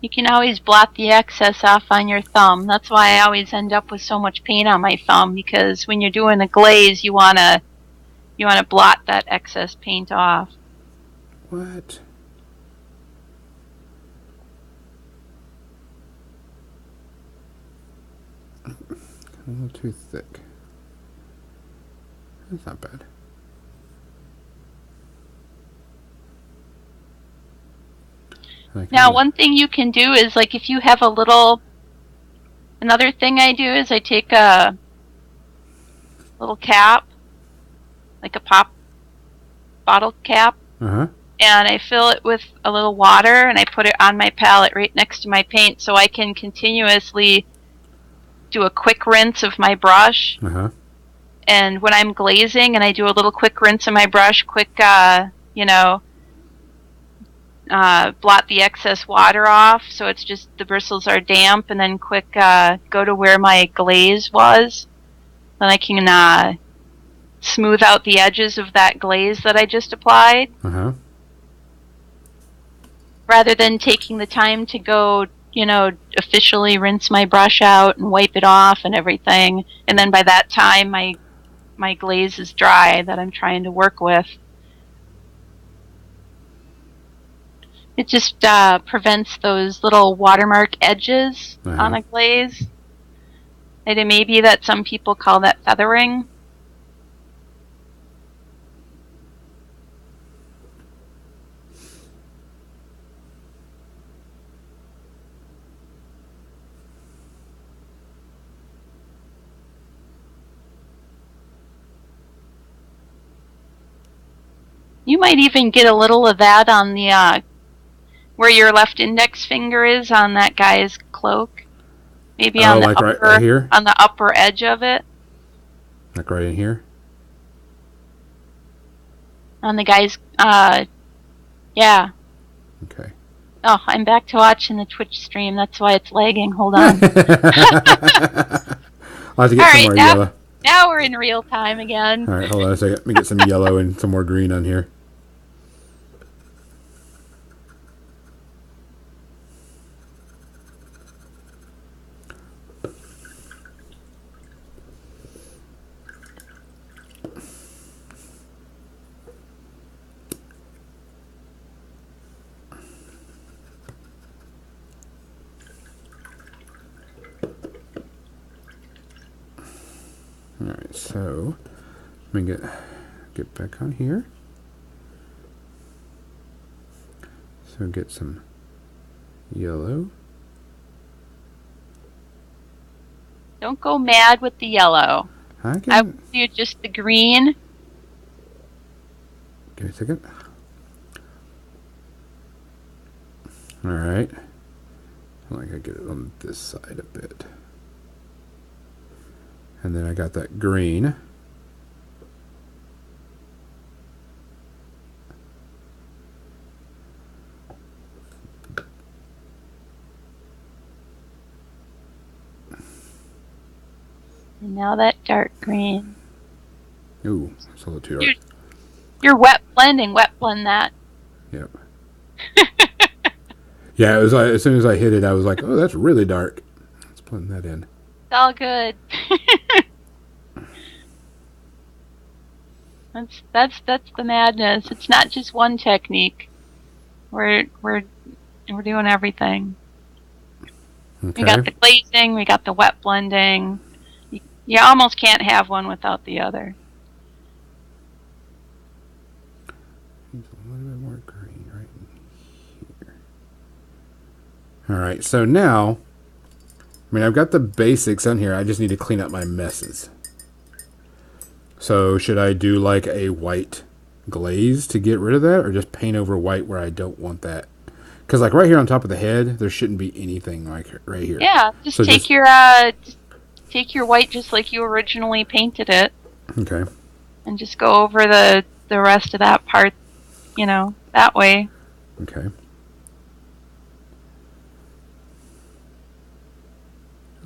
You can always blot the excess off on your thumb. That's why I always end up with so much paint on my thumb, because when you're doing a glaze, you wanna blot that excess paint off. What? a little too thick. That's not bad. Now, one thing you can do is, like, if you have a little... Another thing I do is I take a little cap, like a pop bottle cap, and I fill it with a little water, and I put it on my palette right next to my paint so I can continuously do a quick rinse of my brush. And when I'm glazing and I do a little quick rinse of my brush, quick, blot the excess water off so it's just the bristles are damp, and then quick go to where my glaze was. Then I can smooth out the edges of that glaze that I just applied. Rather than taking the time to go, officially rinse my brush out and wipe it off and everything. And then by that time, my glaze is dry that I'm trying to work with. It just prevents those little watermark edges on a glaze. And maybe that some people call that feathering. You might even get a little of that on the where your left index finger is on that guy's cloak. Maybe on the like upper, right here? On the upper edge of it. Like right in here? On the guy's, yeah. Okay. Oh, I'm back to watching the Twitch stream. That's why it's lagging. Hold on. I'll have to get some more yellow. Now we're in real time again. All right, hold on a second. Let me get some yellow and some more green on here. Alright, so let me get back on here. So get some yellow. Don't go mad with the yellow. I would do just the green. Give me a second. Alright. I like I get it on this side a bit. And then I got that green. And now that dark green. Ooh, it's a little too dark. You're wet blend that. Yep. Yeah, it was like, as soon as I hit it, I was like, oh, that's really dark. Let's blend that in. It's all good. That's the madness. It's not just one technique. We're doing everything. Okay. We got the glazing, we got the wet blending. You almost can't have one without the other. Needs a little bit more green right in here. Alright, so now, I mean, I've got the basics on here. I just need to clean up my messes. So should I do like a white glaze to get rid of that, or just paint over white where I don't want that? Because like right here on top of the head, there shouldn't be anything like right here. Yeah, just take your white just like you originally painted it. Okay. And just go over the rest of that part, that way. Okay.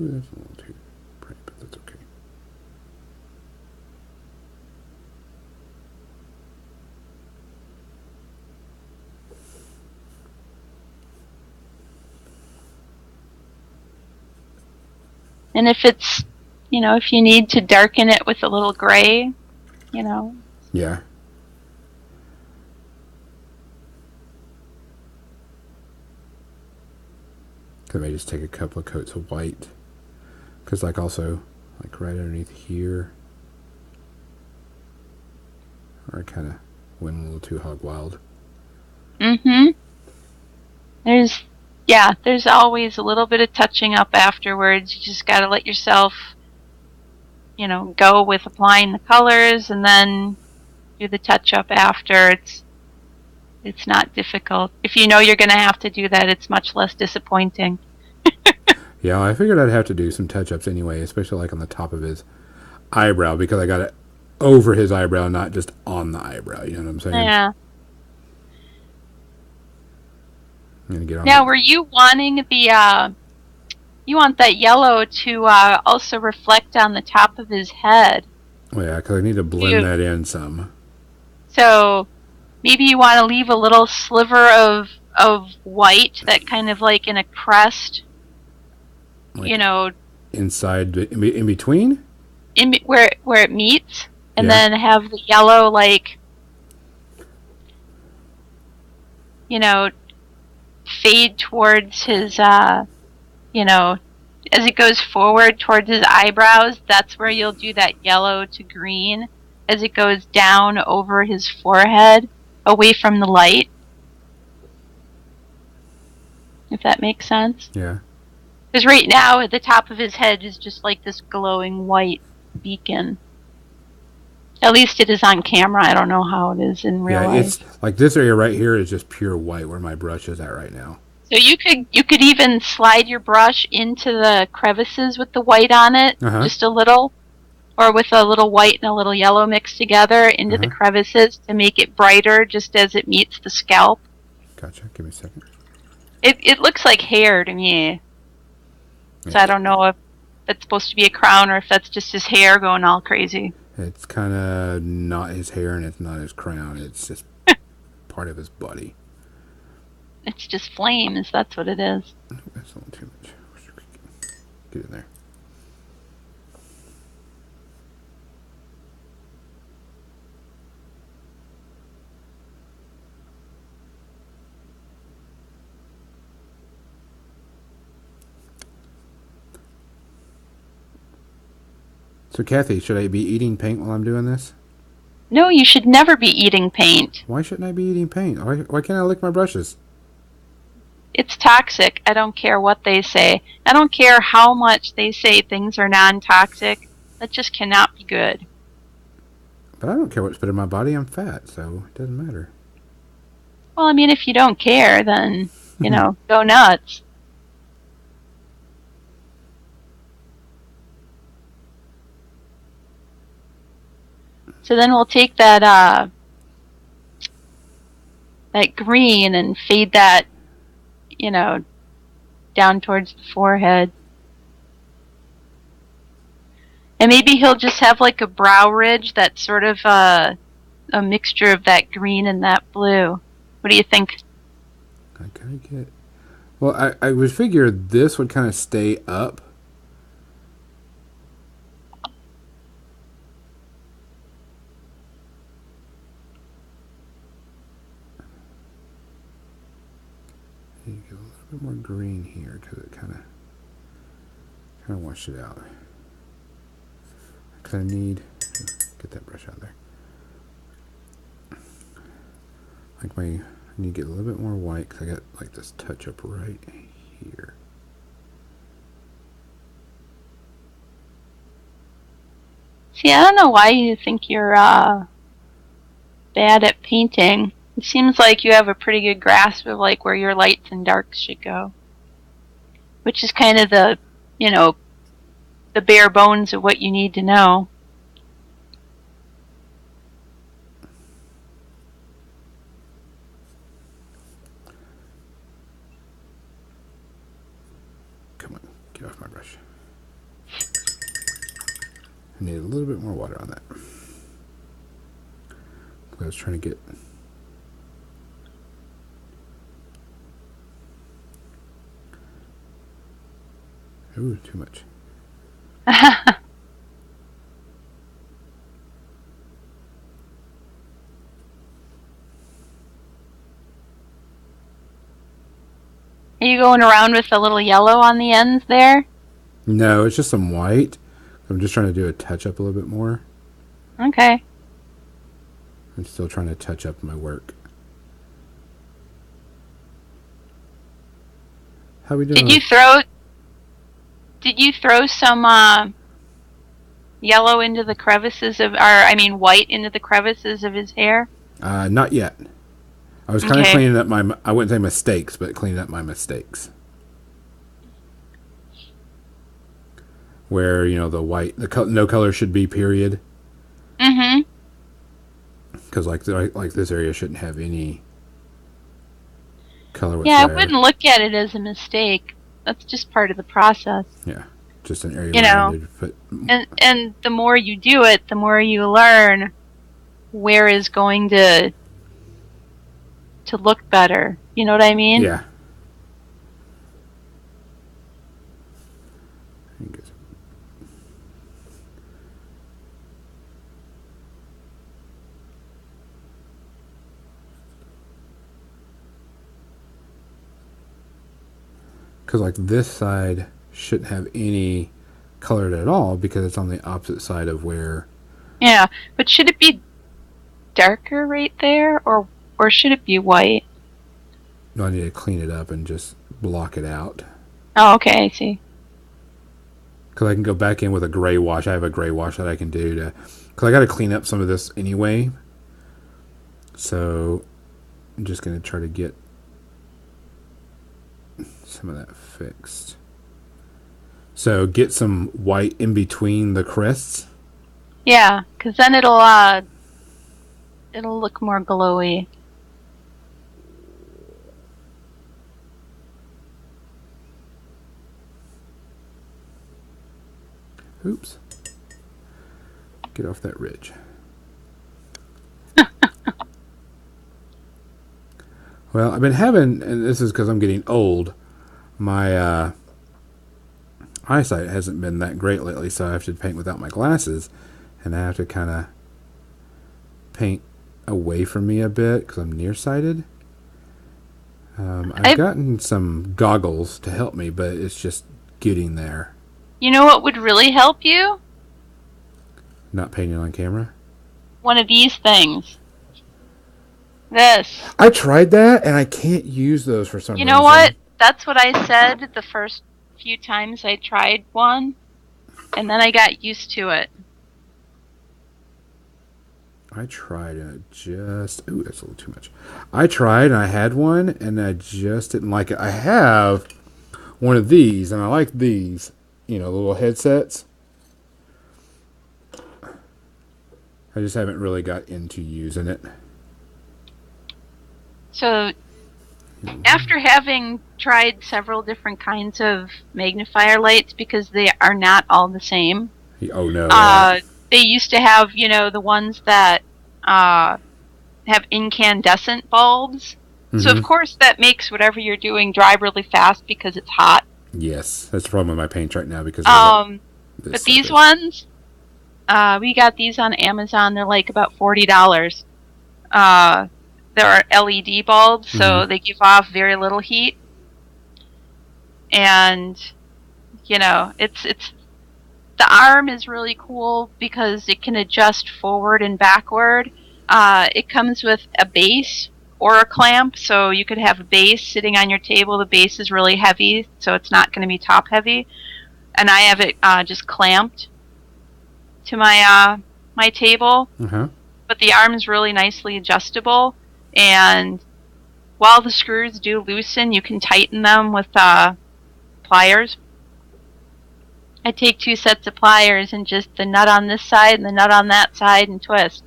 Ooh, that's a little too bright, but that's okay. And if it's, if you need to darken it with a little gray, Yeah. I may just take a couple of coats of white. Because, like, also, Like right underneath here. Or I kind of went a little too hog wild. Mm-hmm. There's always a little bit of touching up afterwards. You just got to let yourself, go with applying the colors and then do the touch up after. It's not difficult. If you know you're going to have to do that, it's much less disappointing. Yeah, I figured I'd have to do some touch ups anyway, especially like on the top of his eyebrow, because I got it over his eyebrow, not just on the eyebrow. You know what I'm saying? Yeah. I'm gonna get on now, were you wanting you want that yellow to also reflect on the top of his head? Oh yeah, because I need to blend that in some. So maybe you want to leave a little sliver of white, that kind of like in a crest, like inside, in between? Where it meets, and then have the yellow fade towards his, as it goes forward towards his eyebrows. That's where you'll do that yellow to green as it goes down over his forehead, away from the light. If that makes sense. Yeah. Because right now, at the top of his head is just like this glowing white beacon. At least it is on camera. I don't know how it is in real life. Yeah, it's like this area right here is just pure white where my brush is at right now. So you could even slide your brush into the crevices with the white on it, just a little, or with a little white and a little yellow mixed together into the crevices to make it brighter just as it meets the scalp. Gotcha. Give me a second. It looks like hair to me. Yeah. So I don't know if that's supposed to be a crown or if that's just his hair going all crazy. It's kind of not his hair and it's not his crown. It's just part of his body. It's just flames. That's what it is. That's a little too much. Get in there. So, Cathy, should I be eating paint while I'm doing this? No, you should never be eating paint. Why shouldn't I be eating paint? Why can't I lick my brushes? It's toxic. I don't care what they say. I don't care how much they say things are non-toxic. That just cannot be good. But I don't care what's put in my body. I'm fat, so it doesn't matter. Well, I mean, if you don't care, then, go nuts. So then we'll take that green and fade that, down towards the forehead. And maybe he'll just have like a brow ridge that's sort of a mixture of that green and that blue. What do you think? I kind of get... Well, I would figure this would kind of stay up. You get a little bit more green here because it kind of washed it out. I kind of need get that brush out there. Like I need to get a little bit more white because I got like this touch up right here. See, I don't know why you think you're bad at painting. It seems like you have a pretty good grasp of like where your lights and darks should go, which is kind of the the bare bones of what you need to know. Come on, get off my brush. I need a little bit more water on that. I was trying to get... Ooh, too much. Are you going around with a little yellow on the ends there? No, it's just some white. I'm just trying to do a touch-up a little bit more. Okay. I'm still trying to touch up my work. How we doing? Did you throw some yellow into the crevices of, white into the crevices of his hair? Not yet. I was kind of cleaning up I wouldn't say mistakes, but cleaning up my mistakes. Where, the white, no color should be, period. Mm-hmm. Because like this area shouldn't have any color whatsoever. Yeah, I wouldn't look at it as a mistake. That's just part of the process. Yeah, just an area. And the more you do it, the more you learn where is going to look better. You know what I mean? Yeah. Because like this side shouldn't have any colored at all because it's on the opposite side of where. Yeah, but should it be darker right there, or should it be white? No, I need to clean it up and just block it out. Oh, okay, I see. Because I can go back in with a gray wash. I have a gray wash that I can do to. Because I got to clean up some of this anyway. So I'm just going to try to get some of that fixed. So get some white in between the crests. Yeah, because then it'll look more glowy. Oops. Get off that ridge. Well, I've been having, and this is because I'm getting old, my eyesight hasn't been that great lately, so I have to paint without my glasses, and I have to kind of paint away from me a bit because I'm nearsighted. I've gotten some goggles to help me, but it's just getting there. You know what would really help you? Not painting on camera? One of these things. This. I tried that, and I can't use those for some reason. You know what? That's what I said the first few times I tried one, and then I got used to it. I tried, and it just... Ooh, that's a little too much. I tried, and I had one, and I just didn't like it. I have one of these, and I like these. The little headsets. I just haven't really got into using it. So, after having tried several different kinds of magnifier lights, because they are not all the same. Oh, no. They used to have, the ones that have incandescent bulbs. Mm-hmm. So, of course, that makes whatever you're doing dry really fast because it's hot. Yes, that's the problem with my paints right now because but these ones, we got these on Amazon. They're like about $40. There are LED bulbs, so they give off very little heat. And it's the arm is really cool because it can adjust forward and backward. It comes with a base or a clamp, so you could have a base sitting on your table. The base is really heavy, so it's not going to be top heavy. And I have it just clamped to my my table. But the arm is really nicely adjustable, and while the screws do loosen, you can tighten them with pliers. I take 2 sets of pliers and just the nut on this side and the nut on that side and twist.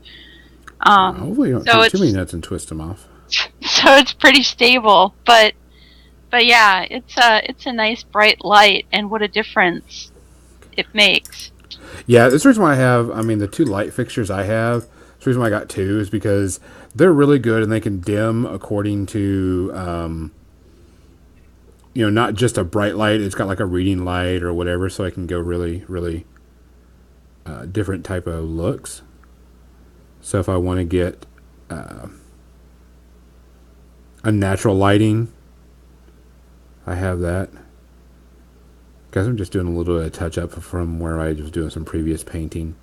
Hopefully you don't take too many nuts and twist them off. So it's pretty stable, but yeah, it's a nice bright light, and what a difference it makes. Yeah, that's the reason why I have, the 2 light fixtures I have, the reason why I got 2 is because they're really good and they can dim according to, not just a bright light. It's got like a reading light or whatever, so I can go really, really different type of looks. So if I want to get a natural lighting, I have that. Because I'm just doing a little bit of touch-up from where I was doing some previous painting.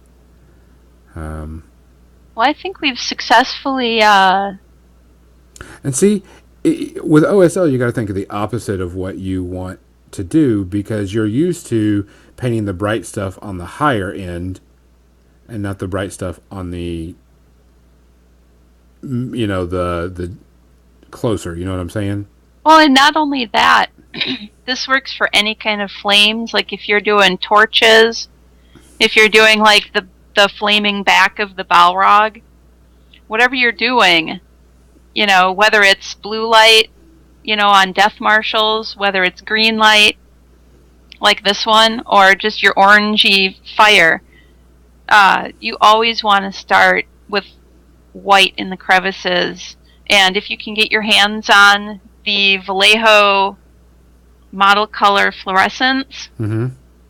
Well, I think we've successfully... And see, with OSL, you got to think of the opposite of what you want to do, because you're used to painting the bright stuff on the higher end and not the bright stuff on the, the closer. You know what I'm saying? Well, and not only that, this works for any kind of flames. Like if you're doing torches, if you're doing like the flaming back of the Balrog, whatever you're doing, whether it's blue light, on death marshals, whether it's green light, like this one, or just your orangey fire, you always want to start with white in the crevices. And if you can get your hands on the Vallejo model color fluorescents,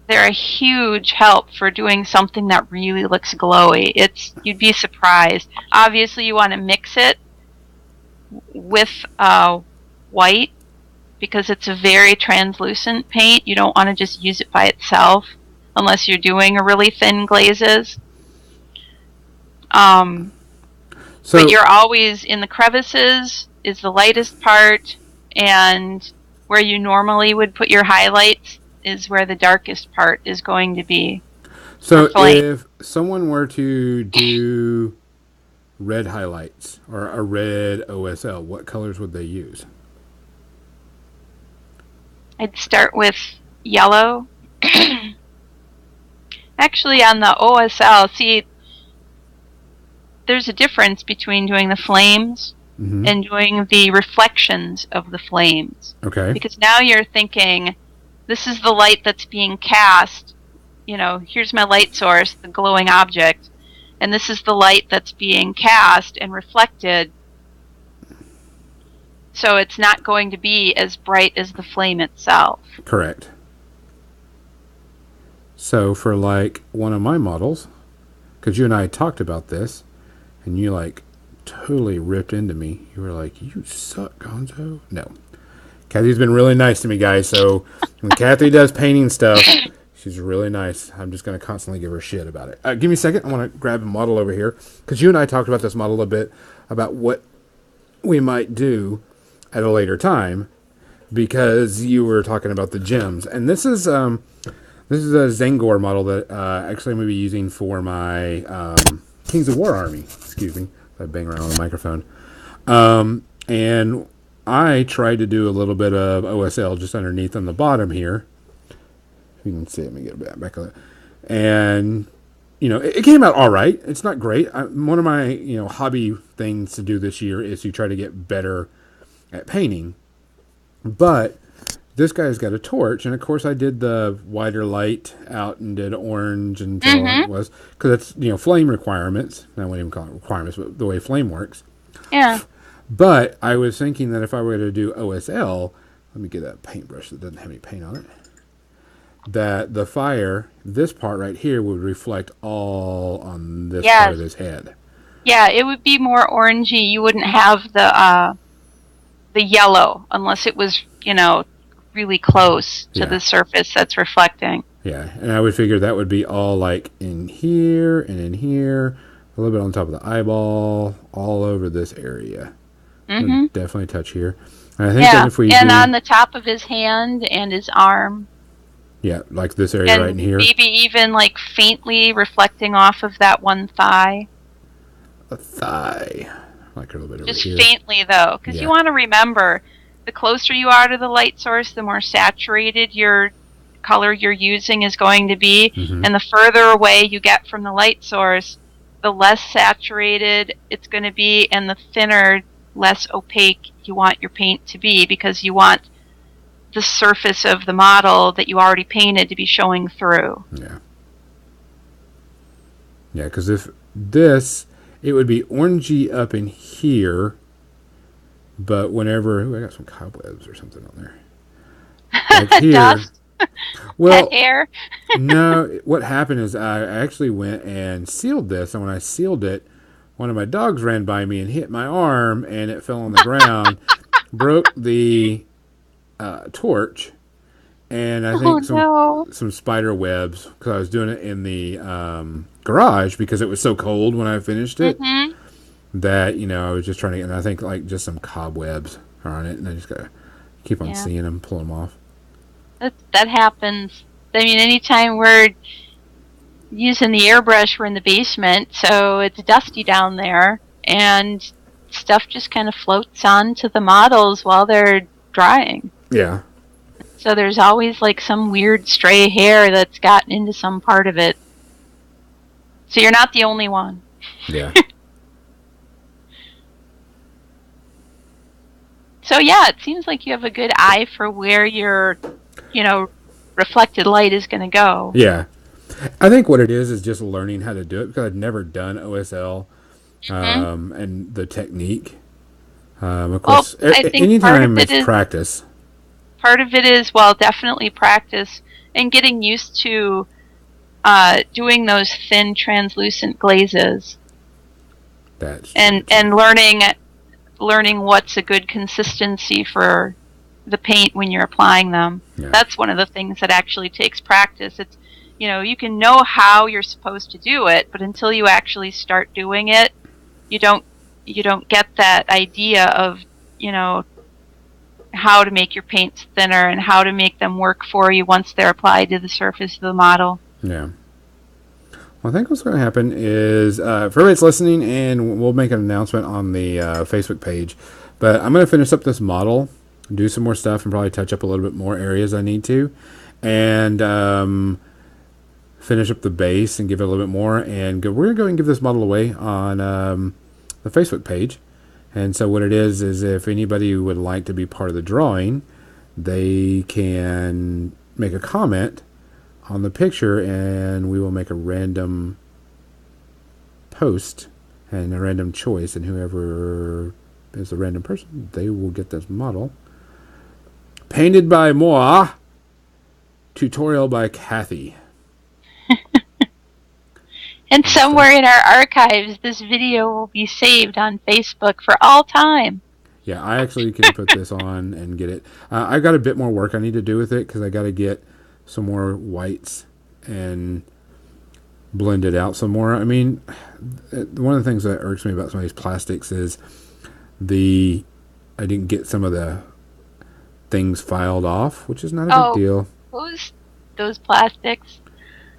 they're a huge help for doing something that really looks glowy. You'd be surprised. Obviously, you want to mix it with white, because it's a very translucent paint. You don't want to just use it by itself unless you're doing a really thin glazes. But you're always in the crevices is the lightest part, and where you normally would put your highlights is where the darkest part is going to be. So if someone were to do red highlights or a red OSL, what colors would they use? I'd start with yellow. Actually, on the OSL, see, there's a difference between doing the flames and doing the reflections of the flames. Okay. Because now you're thinking, this is the light that's being cast. Here's my light source, the glowing object, and this is the light that's being cast and reflected. So it's not going to be as bright as the flame itself. Correct. So for like one of my models, because you and I talked about this, and you like totally ripped into me. You were like, "You suck, Gonzo." No. Cathy's been really nice to me, guys. So when Cathy does painting stuff, she's really nice. I'm just going to constantly give her shit about it. Give me a second. I want to grab a model over here, because you and I talked about this model a bit, about what we might do at a later time, because you were talking about the gems. And this is a Zangor model that actually I'm going to be using for my Kings of War army. Excuse me if I bang around on the microphone. And I tried to do a little bit of OSL just underneath on the bottom here. You can see it. Let me get it back on it. And, it came out all right. It's not great. One of my, hobby things to do this year is to try to get better at painting. But this guy's got a torch. And, of course, I did the wider light out and did orange until it was. Because it's, flame requirements. I wouldn't even call it requirements, but the way flame works. Yeah. But I was thinking that if I were to do OSL, let me get a paintbrush that doesn't have any paint on it, that the fire, this part right here, would reflect all on this part of his head. Yeah, it would be more orangey. You wouldn't have the yellow unless it was, really close to the surface that's reflecting. Yeah, and I would figure that would be all like in here and in here, a little bit on top of the eyeball, all over this area. Definitely touch here. And I think that if we on the top of his hand and his arm. Yeah, like this area right in here. Maybe even like faintly reflecting off of that one thigh. A thigh. Like a little bit over Just here. faintly, though, because you want to remember, the closer you are to the light source, the more saturated your color you're using is going to be. And the further away you get from the light source, the less saturated it's going to be, and the thinner, less opaque you want your paint to be, because you want the surface of the model that you already painted to be showing through. Yeah. Yeah, because if this, it would be orangey up in here, but whenever, I got some cobwebs or something on there. Like here. Dust. Well, hair. No, what happened is I actually went and sealed this, and when I sealed it, one of my dogs ran by me and hit my arm, and it fell on the ground, broke the torch, and I think some spider webs, because I was doing it in the garage because it was so cold when I finished it. Mm-hmm. That, I was just trying to get, and I think like just some cobwebs are on it, and I just gotta keep on seeing them, pull them off. That happens. I mean, anytime we're using the airbrush, we're in the basement, so it's dusty down there, and stuff just kind of floats onto the models while they're drying. Yeah. So there's always like some weird stray hair that's gotten into some part of it. So you're not the only one. Yeah. So yeah, it seems like you have a good eye for where your, reflected light is going to go. Yeah. I think what it is just learning how to do it, because I've never done OSL and the technique. Of course, anytime it's practice. Part of it is, definitely practice and getting used to doing those thin, translucent glazes. And learning what's a good consistency for the paint when you're applying them. Yeah. That's one of the things that actually takes practice. It's, you can know how you're supposed to do it, but until you actually start doing it, you don't get that idea of, how to make your paints thinner and how to make them work for you once they're applied to the surface of the model. Yeah. Well, I think what's going to happen is, for everybody that's listening, and we'll make an announcement on the Facebook page, but I'm going to finish up this model, do some more stuff, and probably touch up a little bit more areas I need to, and finish up the base and give it a little bit more, and we're going to go and give this model away on the Facebook page. And so what it is if anybody would like to be part of the drawing, they can make a comment on the picture, and we will make a random post and a random choice, and whoever is the random person, they will get this model. Painted by moi, tutorial by Cathy. And somewhere in our archives, this video will be saved on Facebook for all time. Yeah, I actually can put this on and get it. I got a bit more work I need to do with it, because I got to get some more whites and blend it out some more. I mean, one of the things that irks me about some of these plastics is I didn't get some of the things filed off, which is not a big deal. Those plastics.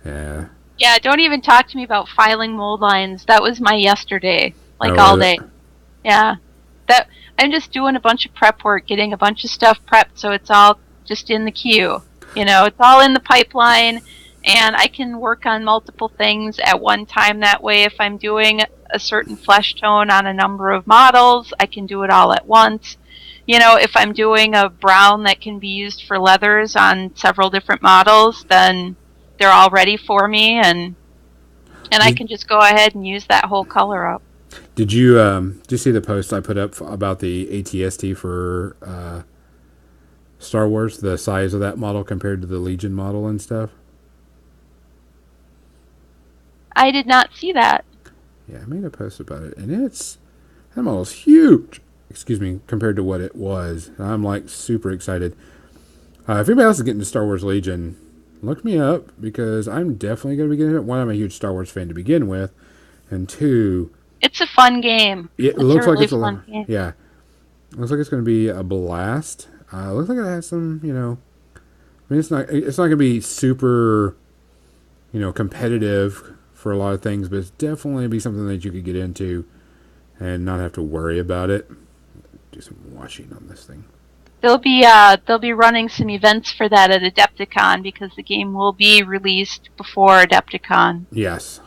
Yeah. Yeah, don't even talk to me about filing mold lines. That was my yesterday, all day. Yeah. I'm just doing a bunch of prep work, getting a bunch of stuff prepped, so it's all just in the queue. It's all in the pipeline, and I can work on multiple things at one time. That way, if I'm doing a certain flesh tone on a number of models, I can do it all at once. If I'm doing a brown that can be used for leathers on several different models, then they're all ready for me, and I can just go ahead and use that whole color up. Did you see the post I put up about the ATST for Star Wars, the size of that model compared to the Legion model and stuff? I did not see that. Yeah, I made a post about it, and that model's huge. Excuse me, compared to what it was. I'm super excited. If anybody else is getting to Star Wars Legion, look me up, because I'm definitely going to be getting it. One, I'm a huge Star Wars fan to begin with, and two, it's a fun game. It looks like it's a fun game. Yeah, it looks like it's going to be a blast. It looks like it has some, I mean, it's not going to be super, competitive for a lot of things, but it's definitely be something that you could get into and not have to worry about it. Do some washing on this thing. They'll be running some events for that at Adepticon, because the game will be released before Adepticon. Yes,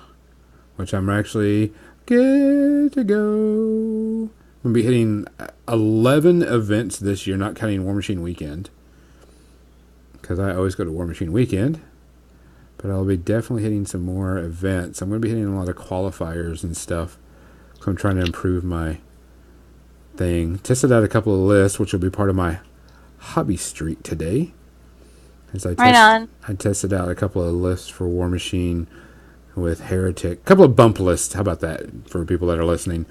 which I'm actually good to go. I'm going to be hitting 11 events this year, not counting War Machine Weekend, because I always go to War Machine Weekend. But I'll be definitely hitting some more events. I'm going to be hitting a lot of qualifiers and stuff, so I'm trying to improve my thing. Tested out a couple of lists, which will be part of my hobby streak today. I tested out a couple of lists for War Machine with Heretic. A couple of bump lists. How about that for people that are listening?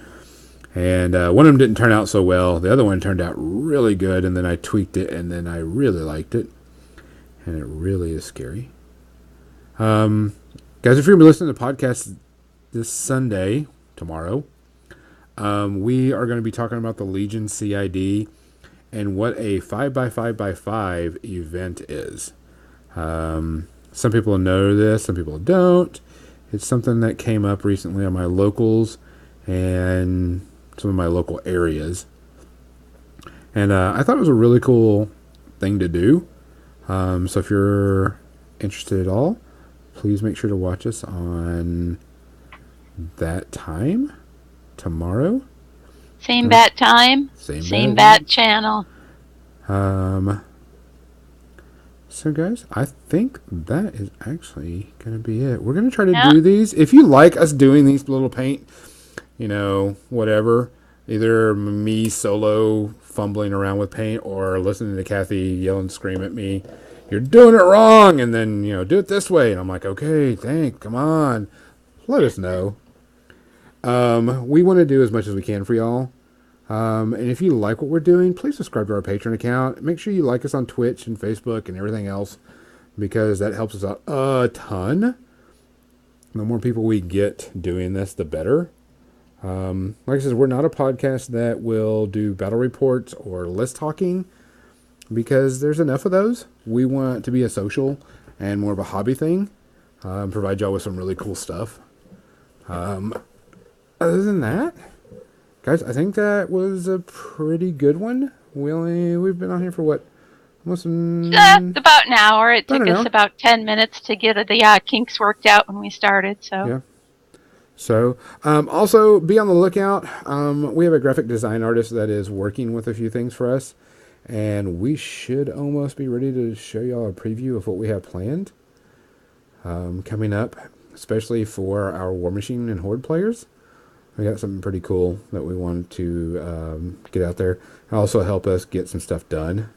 And one of them didn't turn out so well. The other one turned out really good, and then I tweaked it, and then I really liked it. and it really is scary. Guys, if you're going to be listening to the podcast this Sunday, tomorrow, we are going to be talking about the Legion CID and what a 5x5x5 event is. Some people know this, some people don't. It's something that came up recently on my locals and some of my local areas. And I thought it was a really cool thing to do. So if you're interested at all, please make sure to watch us on that time tomorrow. Same bat time, same bat channel. So guys, I think that is actually going to be it. We're going to try to do these. If you like us doing these little paint, whatever, either me solo fumbling around with paint or listening to Cathy yell and scream at me, "You're doing it wrong," and then, do it this way. And I'm like, okay, come on. Let us know. We want to do as much as we can for y'all. And if you like what we're doing, please subscribe to our Patreon account. Make sure you like us on Twitch and Facebook and everything else, because that helps us out a ton. The more people we get doing this, the better. Like I said, we're not a podcast that will do battle reports or list talking, because there's enough of those. We want to be a social and more of a hobby thing. Provide y'all with some really cool stuff. Other than that, guys, I think that was a pretty good one. We've been on here for what? Almost about an hour. It took us about 10 minutes to get the kinks worked out when we started. So yeah. So also be on the lookout. We have a graphic design artist that is working with a few things for us, and we should almost be ready to show y'all a preview of what we have planned coming up, especially for our War Machine and Horde players. We got something pretty cool that we want to get out there. Also help us get some stuff done.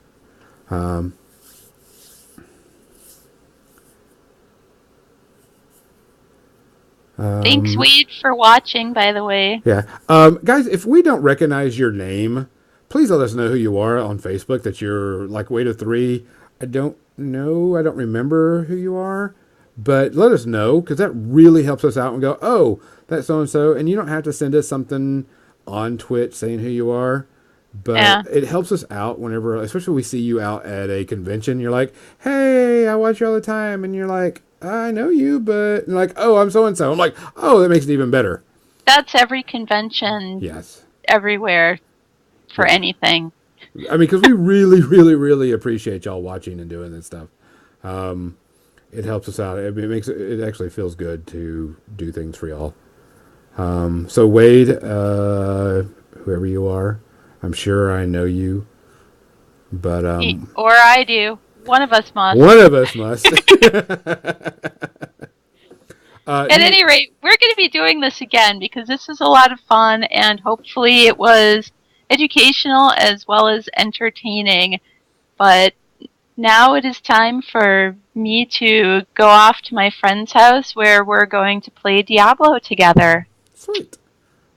Thanks, Wade, for watching, by the way. Yeah. Guys, if we don't recognize your name, please let us know who you are on Facebook, that you're like Wade of 3. I don't know. I don't remember who you are. But let us know, because that really helps us out and go, oh, that's so-and-so. And you don't have to send us something on Twitch saying who you are. But it helps us out whenever, especially we see you out at a convention. You're like, hey, I watch you all the time. And you're like, I know you, but like, oh, I'm so-and-so. I'm like, oh, that makes it even better. That's every convention. Yes. Everywhere for anything. I mean, because we really, really, really appreciate y'all watching and doing this stuff. It helps us out. It actually feels good to do things for y'all. So Wade, whoever you are, I'm sure I know you, but or I do. One of us must. One of us must. At any rate, we're going to be doing this again because this is a lot of fun, and hopefully it was educational as well as entertaining. But now it is time for me to go off to my friend's house where we're going to play Diablo together. Sweet.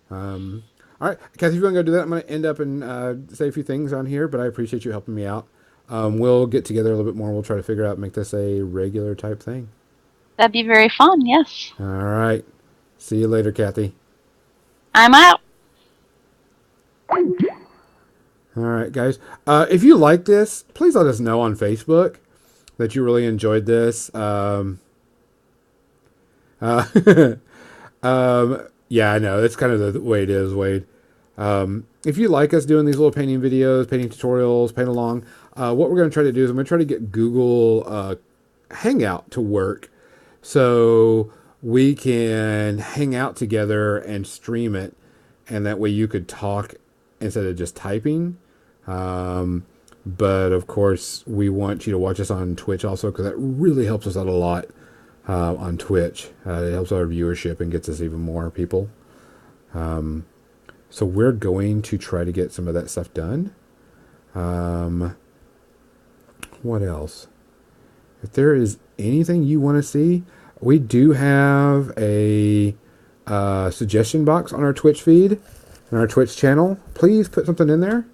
All right, Cathy, if you want to go do that, I'm going to end up and say a few things on here, but I appreciate you helping me out. We'll get together a little bit more. We'll try to figure out, make this a regular type thing. That'd be very fun, yes. All right. See you later, Cathy. I'm out. All right, guys. If you like this, please let us know on Facebook that you really enjoyed this. Yeah, I know. That's kind of the way it is, Wade. If you like us doing these little painting videos, painting tutorials, paint along, what we're going to try to do is I'm going to try to get Google Hangout to work so we can hang out together and stream it, and that way you could talk instead of just typing. But of course, we want you to watch us on Twitch also, because that really helps us out a lot on Twitch. It helps our viewership and gets us even more people. So we're going to try to get some of that stuff done. What else? If there is anything you want to see, we do have a suggestion box on our Twitch feed, on our Twitch channel. Please put something in there.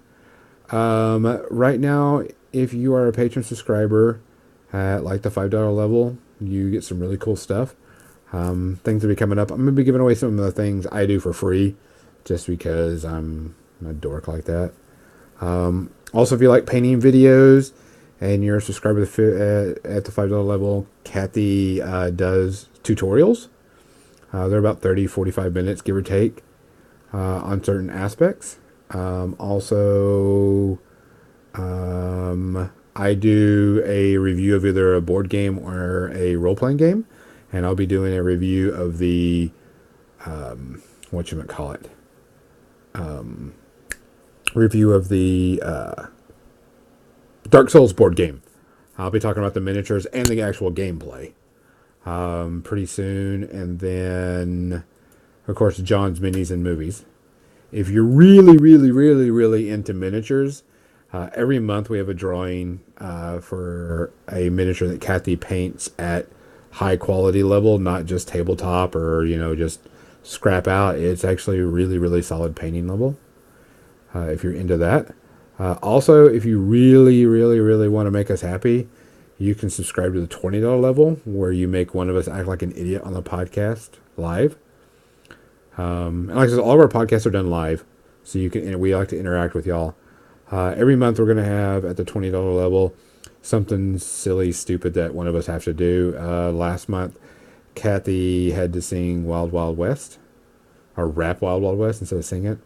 Right now, if you are a patron subscriber, At like the $5 level, you get some really cool stuff. Things will be coming up. I'm going to be giving away some of the things I do for free just because I'm a dork like that. Also, if you like painting videos and you're a subscriber at the $5 level, Cathy does tutorials. They're about 30, 45 minutes, give or take, on certain aspects. I do a review of either a board game or a role-playing game, and I'll be doing a review of the, review of the Dark Souls board game. I'll be talking about the miniatures and the actual gameplay pretty soon, and then, of course, John's minis and movies. If you're really, really, really, really into miniatures, every month we have a drawing for a miniature that Cathy paints at high quality level, not just tabletop or, just scrap out. It's actually really, really solid painting level if you're into that. Also, if you really, really, really want to make us happy, you can subscribe to the $20 level where you make one of us act like an idiot on the podcast live. And like I said, all of our podcasts are done live, so we like to interact with y'all. Every month we're going to have at the $20 level something silly, stupid that one of us have to do. Last month, Cathy had to sing Wild Wild West, or rap Wild Wild West instead of sing it.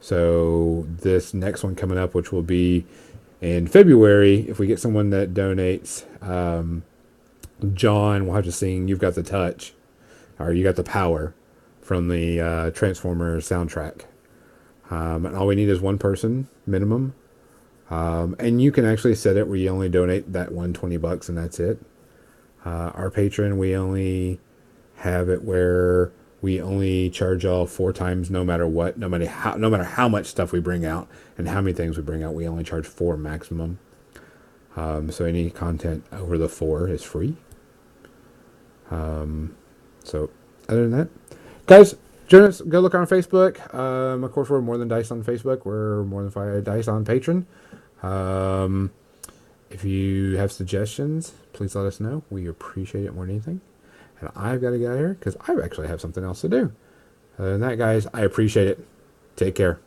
So this next one coming up, which will be in February, if we get someone that donates, John will have to sing You've Got the Touch, or You Got the Power, from the Transformers soundtrack. And all we need is one person minimum. And you can actually set it where you only donate that $120 and that's it. Our Patreon, we only have it where we only charge y'all 4 times no matter what, no matter how much stuff we bring out and how many things we bring out, we only charge 4 maximum. So any content over the 4 is free. So other than that, guys, join us. Go look on Facebook. Of course, we're More Than Dice on Facebook. We're More Than Fire Dice on Patreon. If you have suggestions, please let us know. We appreciate it more than anything. And I've got to get out of here because I actually have something else to do. Other than that, guys, I appreciate it. Take care.